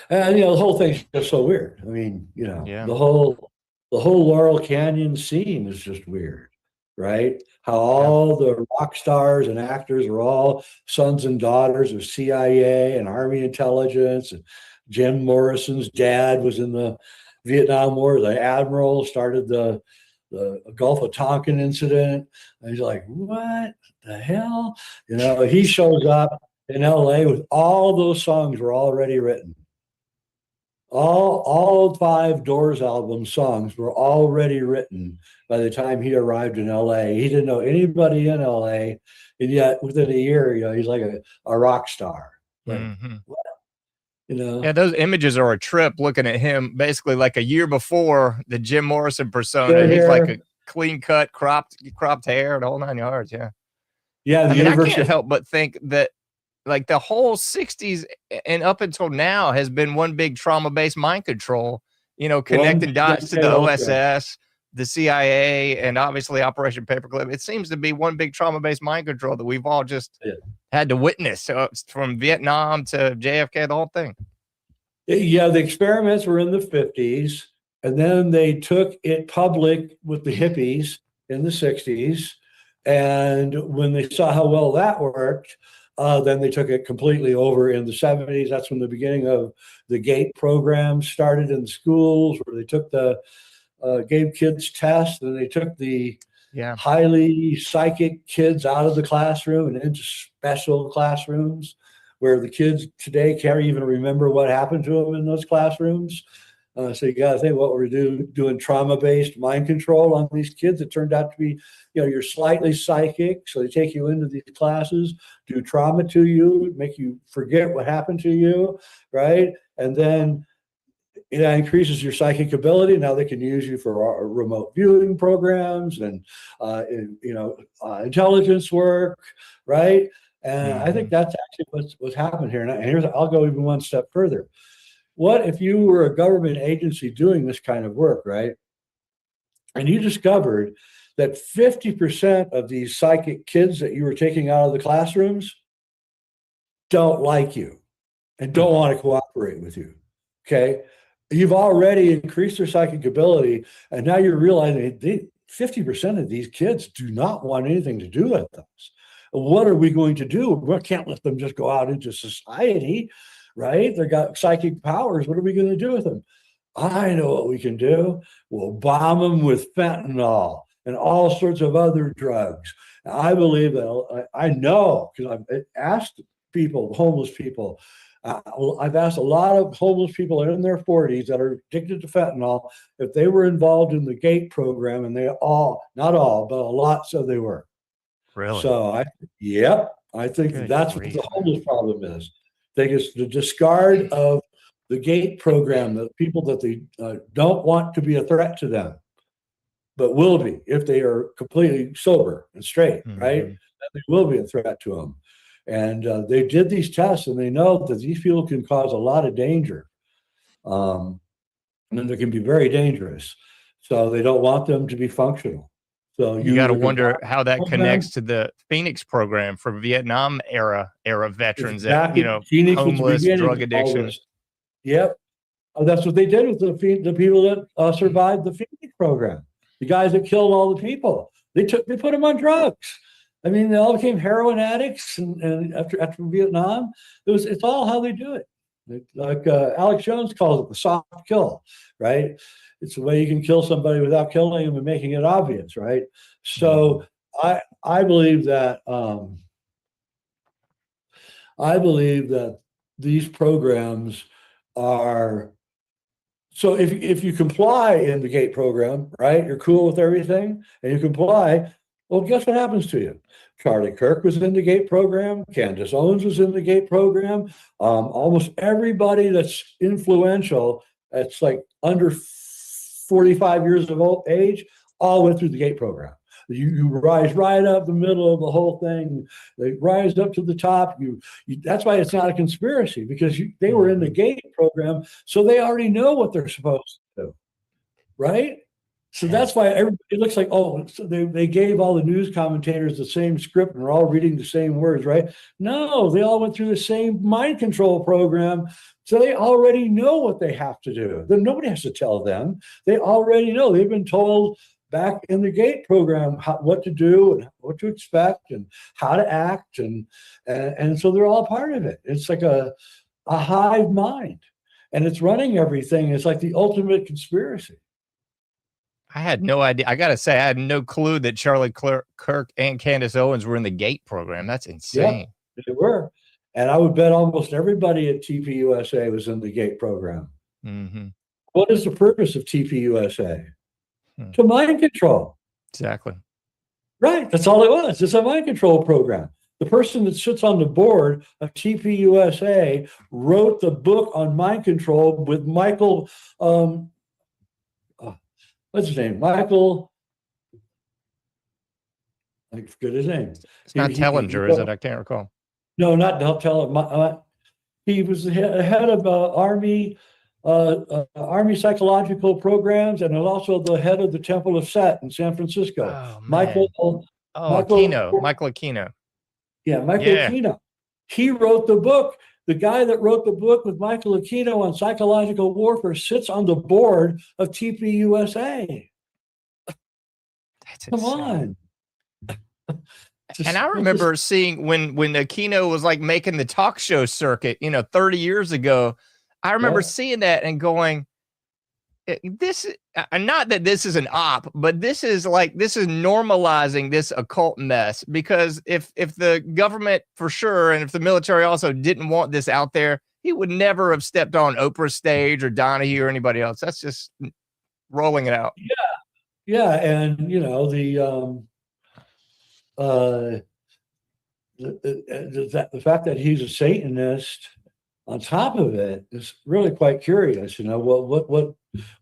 whole thing's just so weird. I mean, the whole Laurel Canyon scene is just weird, right? How all the rock stars and actors are all sons and daughters of CIA and Army intelligence. And Jim Morrison's dad was in the Vietnam War. The admiral started the Gulf of Tonkin incident. And he's like, what the hell? He shows up in LA with all those songs were already written. All 5 Doors album songs were already written by the time he arrived in LA. He didn't know anybody in LA, and yet within a year, he's like a rock star. Like,
Yeah, those images are a trip. Looking at him, basically like a year before the Jim Morrison persona, he's like a clean cut, cropped hair, the whole 9 yards. Yeah. I can't help but think that, like, the whole 60s and up until now has been one big trauma-based mind control, connecting dots to the OSS, the CIA, and obviously Operation Paperclip. It seems to be one big trauma-based mind control that we've all just had to witness, from Vietnam to JFK, the whole thing.
Yeah, the experiments were in the 50s, and then they took it public with the hippies in the 60s. And when they saw how well that worked, then they took it completely over in the 70s. That's when the beginning of the GATE program started in schools, where they took gave kids tests, and they took the highly psychic kids out of the classroom and into special classrooms, where the kids today can't even remember what happened to them in those classrooms. So you got to think what we're doing trauma-based mind control on these kids. It turned out to be, you're slightly psychic. So they take you into these classes, do trauma to you, make you forget what happened to you, right? And then it increases your psychic ability. Now they can use you for remote viewing programs and, intelligence work, right? And I think that's actually what's happened here. And I'll go even one step further. What if you were a government agency doing this kind of work, right? And you discovered that 50% of these psychic kids that you were taking out of the classrooms don't like you and don't want to cooperate with you, okay? You've already increased their psychic ability, and now you're realizing 50% of these kids do not want anything to do with us. what are we going to do? We can't let them just go out into society, right? They've got psychic powers. What are we going to do with them? I know what we can do. We'll bomb them with fentanyl and all sorts of other drugs. I believe that, I know, because I've asked people, homeless people, I've asked a lot of homeless people in their 40s that are addicted to fentanyl if they were involved in the GATE program, and they all, not all, but a lot said they were.
Really?
So I think
Good
that's
grief,
what the homeless problem is. I think it's the discard of the GATE program, the people that they don't want to be a threat to them, but will be if they are completely sober and straight, right? That they will be a threat to them. And they did these tests, and they know that these people can cause a lot of danger. And then they can be very dangerous. So they don't want them to be functional. So
you got to
either
wonder how that
program-
connects to the Phoenix program for Vietnam era veterans
Exactly.
that,
Phoenix was the
homeless,
beginning
drug
of all
addiction.
this. Yep. That's what they did with the people that survived the Phoenix program. The guys that killed all the people, they put them on drugs. I mean, they all became heroin addicts, and after Vietnam, it's all how they do it. Like Alex Jones calls it the soft kill, right? It's the way you can kill somebody without killing them and making it obvious, right? So I believe that these programs are. So if you comply in the GATE program, right, you're cool with everything, and you comply, well, guess what happens to you? Charlie Kirk was in the GATE program. Candace Owens was in the GATE program. Almost everybody that's influential, that's like under 45 years of age, all went through the GATE program. You rise right up the middle of the whole thing. They rise up to the top. That's why it's not a conspiracy, because they were in the GATE program, so they already know what they're supposed to do, right? So that's why it looks like, oh, so they gave all the news commentators the same script and they're all reading the same words, right? No, they all went through the same mind control program, so they already know what they have to do. Then nobody has to tell them. They already know. They've been told back in the GATE program what to do and what to expect and how to act, and so they're all part of it. It's like a hive mind, and it's running everything. It's like the ultimate conspiracy.
I had no idea. I got to say, I had no clue that Charlie Kirk and Candace Owens were in the GATE program. That's insane.
Yeah, they were. And I would bet almost everybody at TPUSA was in the GATE program. What is the purpose of TPUSA? To mind control.
Exactly.
Right. That's all it was. It's a mind control program. The person that sits on the board of TPUSA wrote the book on mind control with Michael, what's his name? Michael, I forget his name.
It's not Tellinger, is it? I can't recall.
No, not Tellinger. He was the head of Army psychological programs, and was also the head of the Temple of Set in San Francisco.
Oh,
Michael
Aquino.
Yeah, Michael Aquino. He wrote the book. The guy that wrote the book with Michael Aquino on psychological warfare sits on the board of TPUSA. Come on.
And I remember seeing when Aquino was like making the talk show circuit, 30 years ago, I remember seeing that and going, this, not that this is an op, but this is normalizing this occult mess, because if the government for sure, and if the military also didn't want this out there, he would never have stepped on Oprah's stage or Donahue or anybody else. That's just rolling it out.
Yeah. And, the fact that he's a Satanist on top of it is really quite curious.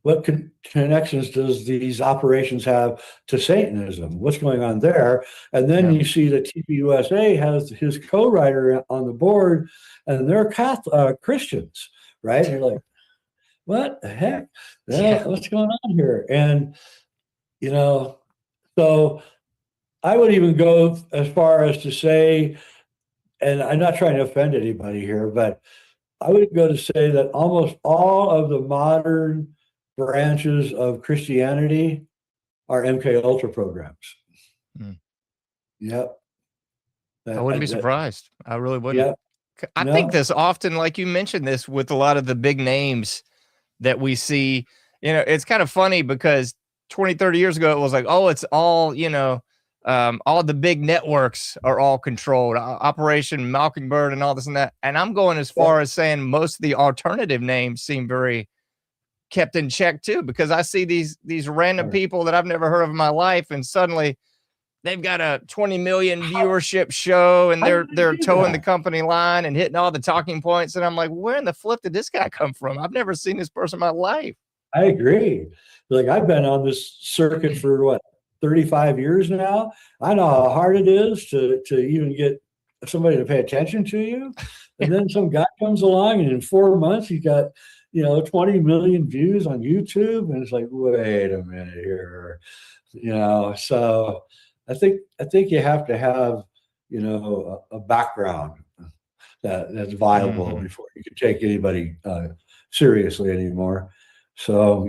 What connections does these operations have to Satanism? What's going on there? And then you see that TPUSA has his co-writer on the board, and they're Christians, right? And you're like, what the heck? What's going on here? And so I would even go as far as to say, and I'm not trying to offend anybody here, but I would go to say that almost all of the modern branches of Christianity are MK Ultra programs. Yep.
I wouldn't be surprised. I really wouldn't.
Yeah.
I think this often, like you mentioned this with a lot of the big names that we see, it's kind of funny because 20, 30 years ago, it was like, oh, it's all, all the big networks are all controlled, Operation Mockingbird and all this and that. And I'm going as far as saying most of the alternative names seem very kept in check too, because I see these random people that I've never heard of in my life, and suddenly they've got a 20 million viewership show, and they're towing the company line and hitting all the talking points. And I'm like, where in the flip did this guy come from? I've never seen this person in my life.
I agree. Like, I've been on this circuit for 35 years now. I know how hard it is to even get somebody to pay attention to you. And then some guy comes along, and in 4 months he's got 20 million views on YouTube, and it's like, wait a minute here, so I think you have to have a background that's viable before you can take anybody seriously anymore. So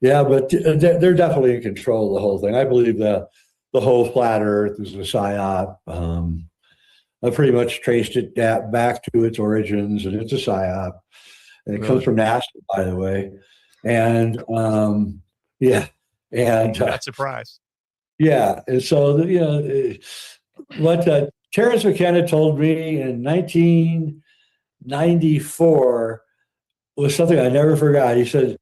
yeah, but they're definitely in control of the whole thing. I believe the whole flat Earth is a psyop. I pretty much traced it back to its origins, and it's a psyop. And it comes from NASA, by the way. And yeah, and
not surprised.
Yeah, and so what Terrence McKenna told me in 1994 was something I never forgot. He said,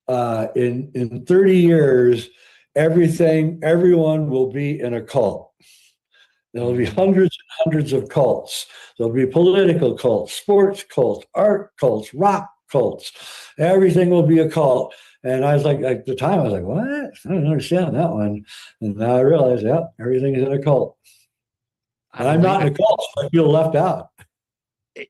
in 30 years, everyone will be in a cult. There'll be hundreds and hundreds of cults. There'll be political cults, sports cults, art cults, rock cults. Everything will be a cult. And I was like, at the time, I was like, what? I don't understand that one. And now I realize, yeah, everything is in a cult. And I'm not in a cult, so I feel left out.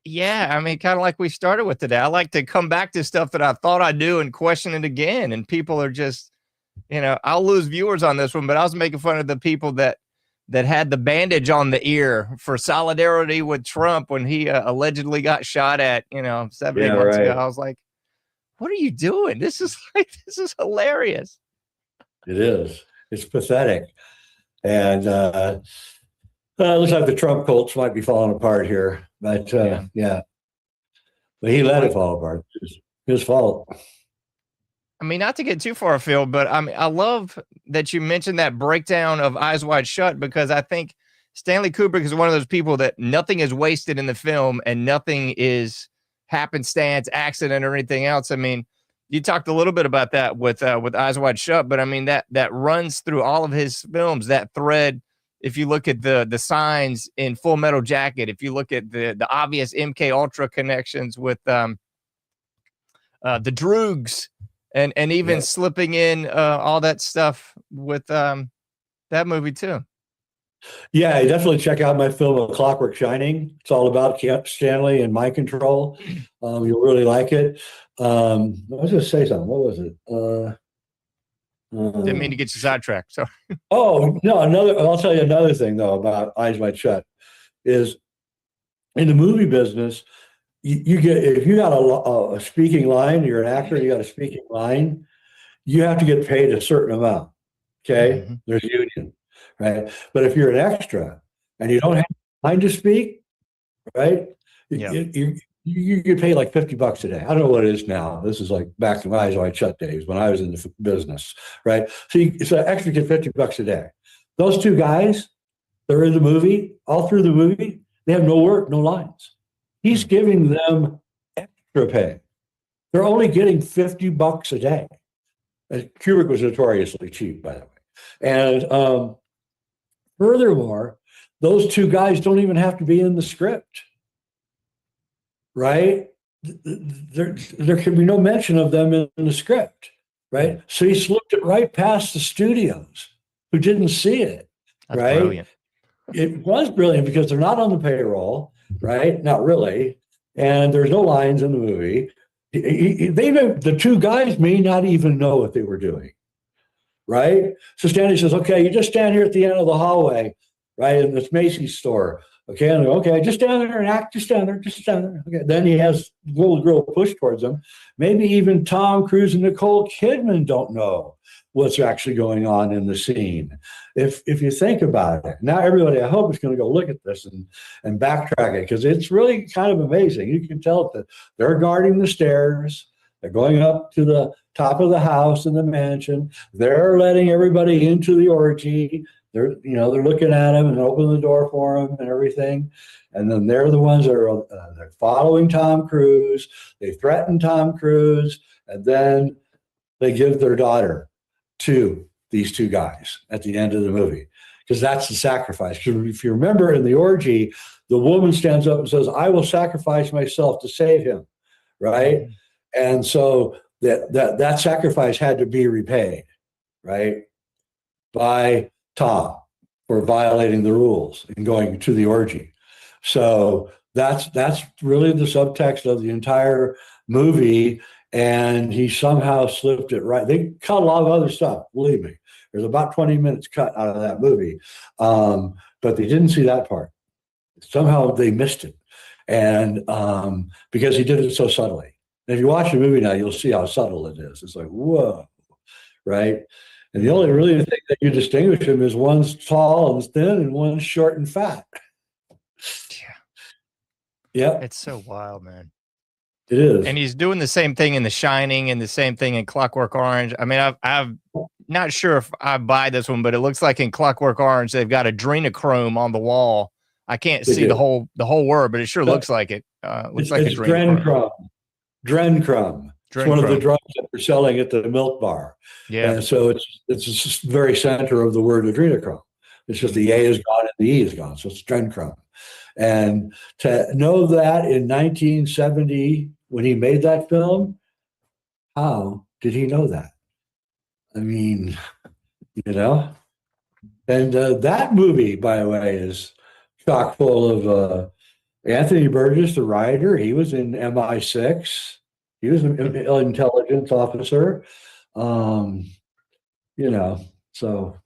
Yeah, I mean, kind of like we started with today. I like to come back to stuff that I thought I knew and question it again. And people are just, I'll lose viewers on this one, but I was making fun of the people that had the bandage on the ear for solidarity with Trump when he allegedly got shot at, 7 months ago. I was like, what are you doing? This is hilarious.
It is. It's pathetic. And looks like the Trump cults might be falling apart here. But yeah. But he let it fall apart. It's his fault.
I mean, not to get too far afield, but I mean, I love that you mentioned that breakdown of Eyes Wide Shut, because I think Stanley Kubrick is one of those people that nothing is wasted in the film and nothing is happenstance, accident, or anything else. I mean, you talked a little bit about that with Eyes Wide Shut, but I mean, that runs through all of his films, that thread. If you look at the signs in Full Metal Jacket, if you look at the obvious MK Ultra connections with the Droogs, and even slipping in all that stuff with that movie too.
Yeah, definitely check out my film, A Clockwork Shining. It's all about Stanley and mind control. You'll really like it. I was going to say something. What was it?
Didn't mean to get you sidetracked. Sorry.
Oh, no, I'll tell you another thing, though, about Eyes Wide Shut is in the movie business, you get, if you got a speaking line, you're an actor, you got a speaking line, you have to get paid a certain amount. Okay. There's a union, right? But if you're an extra and you don't have time to speak, right? You get paid like $50 a day. I don't know what it is now. This is like back to my Eyes Wide Shut days when I was in the business, right? So extra get $50 a day. Those two guys, they're in the movie, all through the movie, they have no work, no lines. He's giving them extra pay. They're only getting $50 a day. And Kubrick was notoriously cheap, by the way. And furthermore, those two guys don't even have to be in the script, right? There can be no mention of them in the script, right? So he slipped it right past the studios who didn't see it.
That's
right?
Brilliant.
It was brilliant because they're not on the payroll, right? Not really. And there's no lines in the movie. The two guys may not even know what they were doing, right? So Stanley says, okay, you just stand here at the end of the hallway, right, in this Macy's store. Okay, and I go, okay, just stand there and act, just stand there, just stand there. Okay, then he has the little girl push towards him. Maybe even Tom Cruise and Nicole Kidman don't know what's actually going on in the scene. If you think about it, now everybody, I hope, is going to go look at this and backtrack it, because it's really kind of amazing. You can tell that they're guarding the stairs. They're going up to the top of the house in the mansion. They're letting everybody into the orgy. They're looking at him and opening the door for him and everything. And then they're the ones that are they're following Tom Cruise. They threaten Tom Cruise, and then they give their daughter to these two guys at the end of the movie, because that's the sacrifice. Because if you remember in the orgy, the woman stands up and says, "I will sacrifice myself to save him," right? And so that sacrifice had to be repaid, right, by Tom for violating the rules and going to the orgy. So that's really the subtext of the entire movie. And he somehow slipped it right. They cut a lot of other stuff, believe me. There's about 20 minutes cut out of that movie. But they didn't see that part. Somehow they missed it. And because he did it so subtly. And if you watch the movie now, you'll see how subtle it is. It's like, whoa, right? And the only really thing that you distinguish him is one's tall and thin and one's short and fat. Yeah.
It's so wild, man.
It is.
And he's doing the same thing in The Shining and the same thing in Clockwork Orange. I mean, I'm not sure if I buy this one, but it looks like in Clockwork Orange, they've got adrenochrome on the wall. I can't see the whole word, but it sure looks like it. Looks like
it's adrenochrome. Adrenochrome. It's one of the drugs that they're selling at the milk bar.
Yeah.
And so it's just very center of the word adrenochrome. It's just the A is gone and the E is gone. So it's adrenochrome. And to know that in 1970, when he made that film, how did he know that? I mean, And that movie, by the way, is chock full of Anthony Burgess, the writer. He was in MI6. He was an intelligence officer. So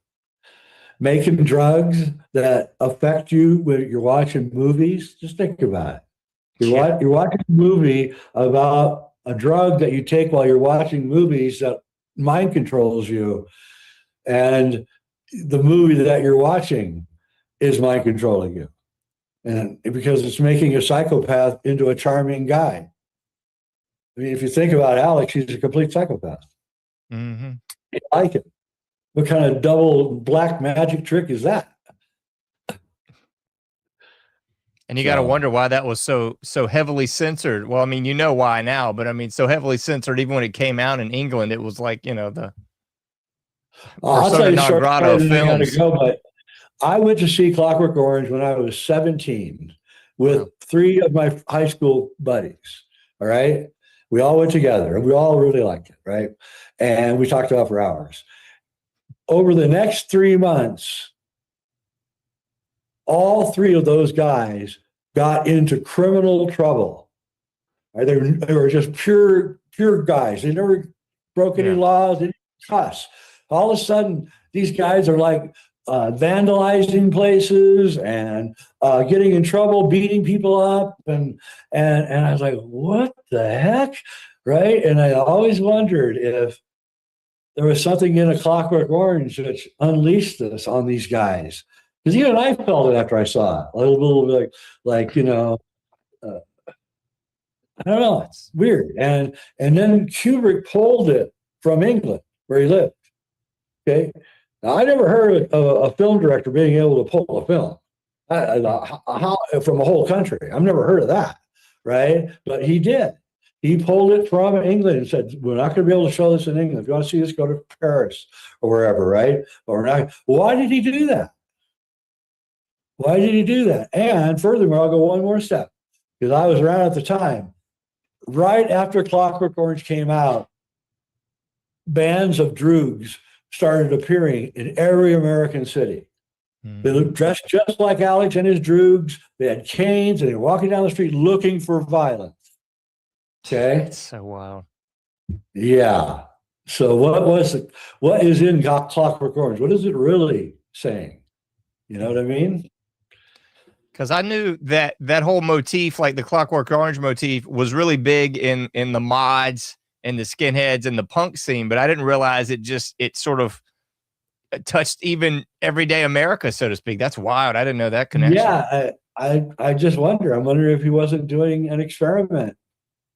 making drugs that affect you when you're watching movies, just think about it. You're watching a movie about a drug that you take while you're watching movies that mind controls you. And the movie that you're watching is mind controlling you. And because it's making a psychopath into a charming guy. I mean, if you think about Alex, he's a complete psychopath.
Mm-hmm.
You like it. What kind of double black magic trick is that?
And you got to wonder why that was so heavily censored. Well, I mean, you know why now, but I mean, so heavily censored, even when it came out in England, it was like, the
I'll tell you
non grata films.
But I went to see Clockwork Orange when I was 17 with 3 of my high school buddies. All right. We all went together and we all really liked it. Right. And we talked about it for hours. Over the next 3 months, all 3 of those guys got into criminal trouble. Right? They were just pure guys. They never broke any laws. They didn't cuss. All of a sudden, these guys are like vandalizing places and getting in trouble, beating people up, and I was like, what the heck, right? And I always wondered if there was something in A Clockwork Orange that unleashed this on these guys. Because even I felt it after I saw it. A little bit like I don't know, it's weird. And then Kubrick pulled it from England, where he lived. Okay. Now, I never heard of a film director being able to pull a film from a whole country. I've never heard of that, right? But he did. He pulled it from England and said, we're not going to be able to show this in England. If you want to see this, go to Paris or wherever, right? But we're not. Why did he do that? Why did he do that? And furthermore, I'll go one more step, because I was around at the time. Right after Clockwork Orange came out, bands of droogs started appearing in every American city. They looked dressed just like Alex and his droogs. They had canes and they were walking down the street looking for violence. Okay.
It's so wild.
Yeah. So what is in Clockwork Orange? What is it really saying? You know what I mean?
Because I knew that whole motif, like the Clockwork Orange motif, was really big in the mods and the skinheads and the punk scene, but I didn't realize it sort of touched even everyday America, so to speak. That's wild. I didn't know that connection.
Yeah, I just wonder. I'm wondering if he wasn't doing an experiment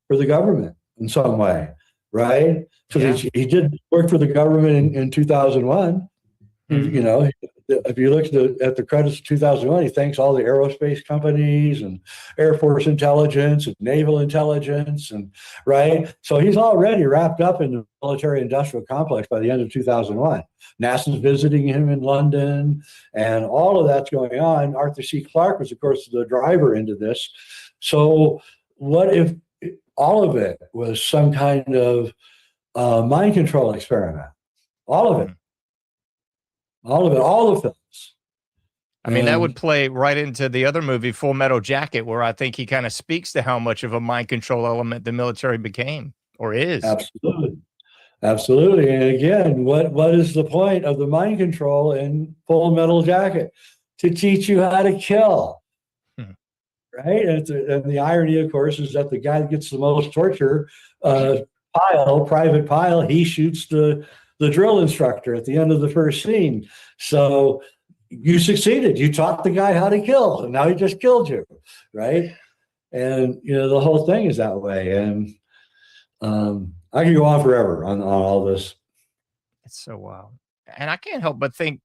for the government in some way, right? Because he did work for the government in 2001. You know, if you look at the credits of 2001, he thanks all the aerospace companies and Air Force intelligence and naval intelligence, and right. So he's already wrapped up in the military-industrial complex by the end of 2001. NASA's visiting him in London, and all of that's going on. Arthur C. Clarke was, of course, the driver into this. So what if all of it was some kind of mind control experiment? All of it. All of it, all the films.
I mean, that would play right into the other movie, Full Metal Jacket, where I think he kind of speaks to how much of a mind control element the military became or is.
Absolutely. Absolutely. And again, what is the point of the mind control in Full Metal Jacket? To teach you how to kill. Right? And the irony, of course, is that the guy that gets the most torture, Private Pyle, he shoots the drill instructor at the end of the first scene. So you succeeded. You taught the guy how to kill, and now he just killed you, right? And you know the whole thing is that way. And I can go on forever on all this.
It's so wild, and I can't help but think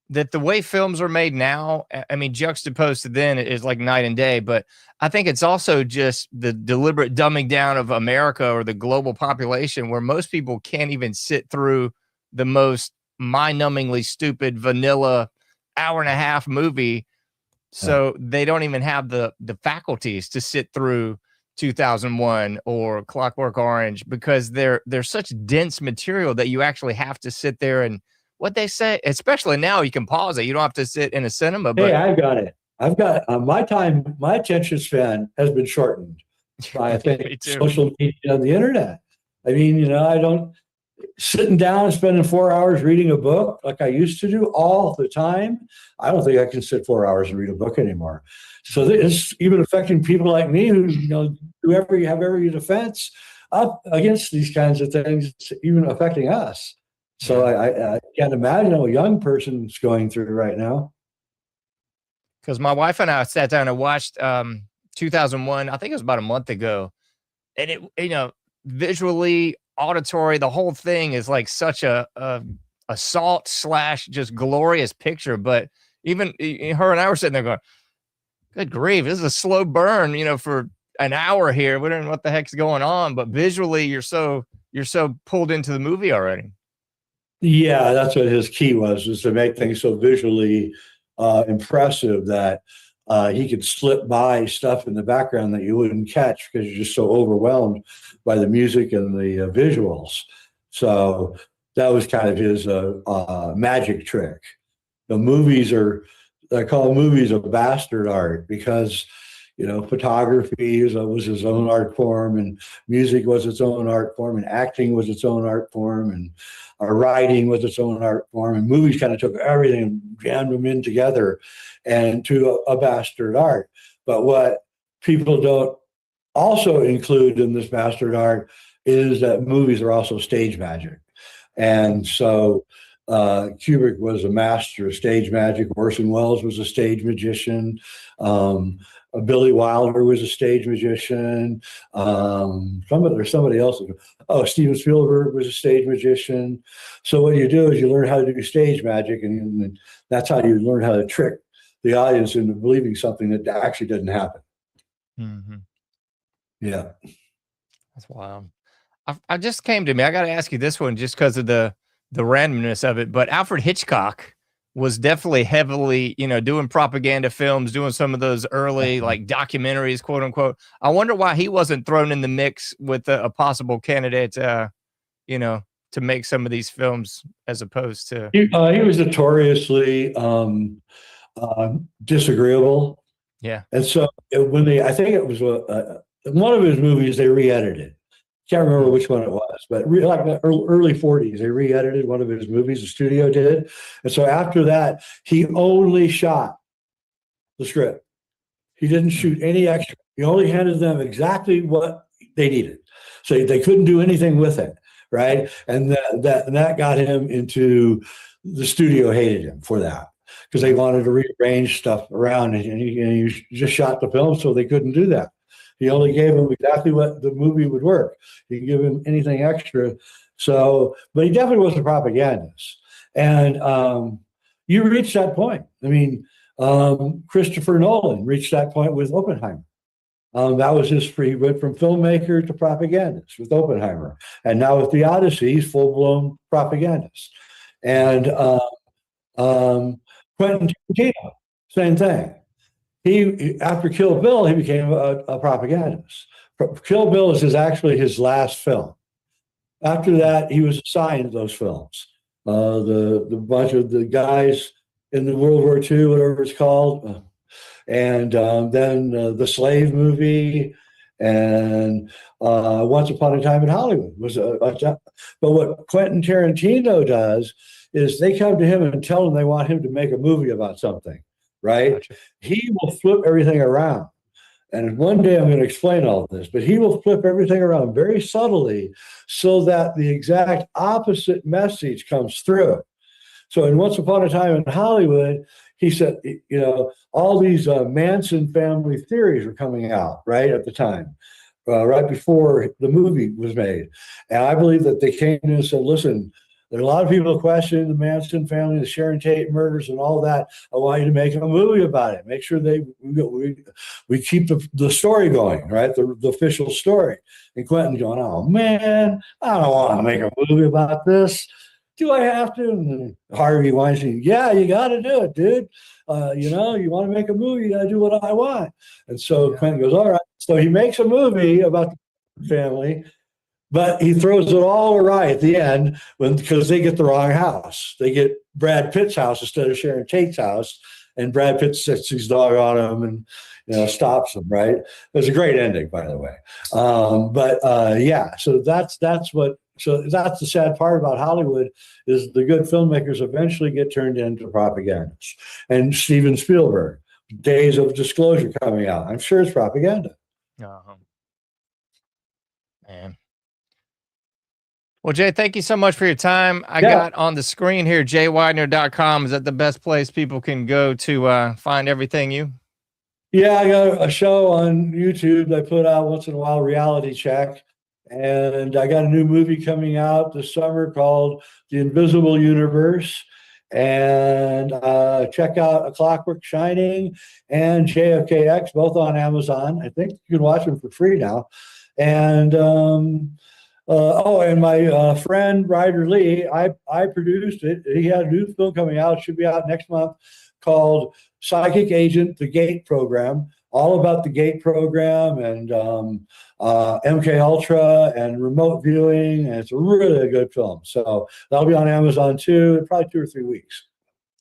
that the way films are made now, I mean, juxtaposed to then is like night and day. But I think it's also just the deliberate dumbing down of America or the global population, where most people can't even sit through the most mind-numbingly stupid vanilla hour-and-a-half movie. So they don't even have the faculties to sit through 2001 or Clockwork Orange, because they're such dense material that you actually have to sit there and what they say, especially now, you can pause it. You don't have to sit in a cinema. But
hey, I've got it. I've got my attention span has been shortened by, I think, social media and the internet. I mean, you know, I don't sitting down and spending 4 hours reading a book like I used to do all the time. I don't think I can sit 4 hours and read a book anymore. So it's even affecting people like me who, you know, have every defense up against these kinds of things. It's even affecting us. So I can't imagine what a young person's going through right now.
Because my wife and I sat down and watched 2001, I think it was about a month ago. And it, you know, visually, auditory, the whole thing is like such a assault / just glorious picture. But even her and I were sitting there going, good grief, this is a slow burn, you know, for an hour here. We don't know what the heck's going on. But visually, you're so pulled into the movie already.
Yeah, that's what his key was to make things so visually impressive that he could slip by stuff in the background that you wouldn't catch because you're just so overwhelmed by the music and the visuals. So that was kind of his magic trick. The movies I call movies a bastard art because, you know, photography was his own art form, and music was its own art form, and acting was its own art form, and writing was its own art form, and movies kind of took everything and jammed them in together and to a bastard art. But what people don't also include in this bastard art is that movies are also stage magic. And so Kubrick was a master of stage magic. Orson Welles was a stage magician. Billy Wilder was a stage magician. Somebody else. Oh, Steven Spielberg was a stage magician. So what you do is you learn how to do stage magic, and that's how you learn how to trick the audience into believing something that actually didn't happen.
Mm-hmm.
Yeah.
That's wild. I just came to me. I got to ask you this one just because of the randomness of it. But Alfred Hitchcock was definitely heavily, you know, doing propaganda films, doing some of those early like documentaries, quote unquote. I wonder why he wasn't thrown in the mix with a possible candidate, you know, to make some of these films as opposed to.
He was notoriously disagreeable.
Yeah.
And so when I think it was one of his movies, they re-edited. Can't remember which one it was, but like the early 40s, they re-edited one of his movies, the studio did. And so after that, he only shot the script. He didn't shoot any extra. He only handed them exactly what they needed. So they couldn't do anything with it, right? And that got him into the studio hated him for that because they wanted to rearrange stuff around, and he just shot the film, so they couldn't do that. He only gave him exactly what the movie would work. He didn't give him anything extra. So, but he definitely was a propagandist. And you reached that point. I mean, Christopher Nolan reached that point with Oppenheimer. That was his free, went from filmmaker to propagandist with Oppenheimer. And now with The Odyssey, he's full-blown propagandist. And Quentin Tarantino, same thing. He, after Kill Bill, he became a propagandist. Kill Bill is actually his last film. After that, he was assigned those films. The bunch of the guys in the World War II, whatever it's called, and then the Slave movie, and Once Upon a Time in Hollywood was but what Quentin Tarantino does is they come to him and tell him they want him to make a movie about something, right? Gotcha. He will flip everything around. And one day I'm going to explain all this, but he will flip everything around very subtly so that the exact opposite message comes through. So in Once Upon a Time in Hollywood, he said, all these Manson family theories were coming out, right, at the time, right before the movie was made. And I believe that they came in and said, listen, there are a lot of people questioning the Manson family, the Sharon Tate murders and all that. I want you to make a movie about it. Make sure we keep the story going, right? The official story. And Quentin going, oh, man, I don't want to make a movie about this. Do I have to? And Harvey Weinstein, yeah, you got to do it, dude. You want to make a movie, you got to do what I want. And so Quentin goes, all right. So he makes a movie about the family, but he throws it all awry at the end because they get the wrong house. They get Brad Pitt's house instead of Sharon Tate's house, and Brad Pitt sets his dog on him and stops him. Right? It's a great ending, by the way. So that's what. So that's the sad part about Hollywood is the good filmmakers eventually get turned into propagandists. And Steven Spielberg, Days of Disclosure coming out. I'm sure it's propaganda.
Man. Well, Jay, thank you so much for your time. I got on the screen here, jayeweidner.com. Is that the best place people can go to find everything you?
Yeah, I got a show on YouTube I put out once in a while, Reality Check. And I got a new movie coming out this summer called The Invisible Universe. And check out A Clockwork Shining and JFKX, both on Amazon. I think you can watch them for free now. And and my friend Ryder Lee, I produced it. He had a new film coming out, should be out next month, called Psychic Agent, The Gate Program, all about the Gate Program and MK Ultra and remote viewing. And it's a really good film. So that'll be on Amazon too, in probably 2 or 3 weeks.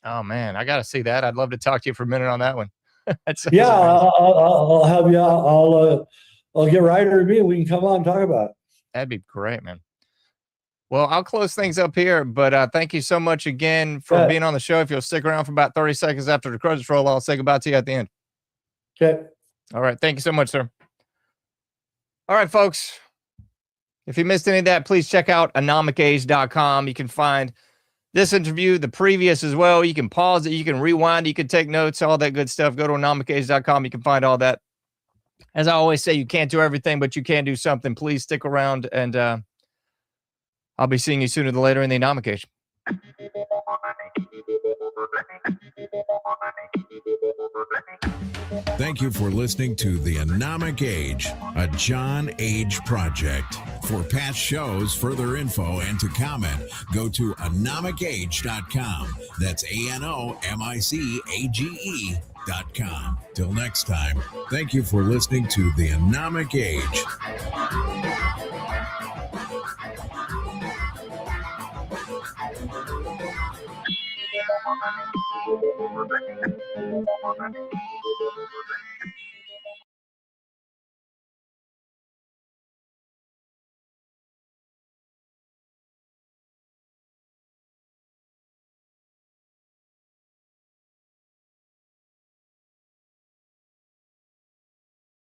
Oh man, I got to see that. I'd love to talk to you for a minute on that one.
Yeah, I'll have you. I'll get Ryder and me, and we can come on and talk about it.
That'd be great, man. Well, I'll close things up here, but thank you so much again for being on the show. If you'll stick around for about 30 seconds after the credits roll, I'll say goodbye to you at the end.
Okay.
All right. Thank you so much, sir. All right, folks. If you missed any of that, please check out anomicage.com. You can find this interview, the previous as well. You can pause it. You can rewind. You can take notes, all that good stuff. Go to anomicage.com. You can find all that. As I always say, you can't do everything, but you can do something. Please stick around, and I'll be seeing you sooner than later in the Anomic Age.
Thank you for listening to The Anomic Age, a John Age project. For past shows, further info, and to comment, go to anomicage.com. That's ANOMICAGE.com. Till next time, thank you for listening to The Anomic Age.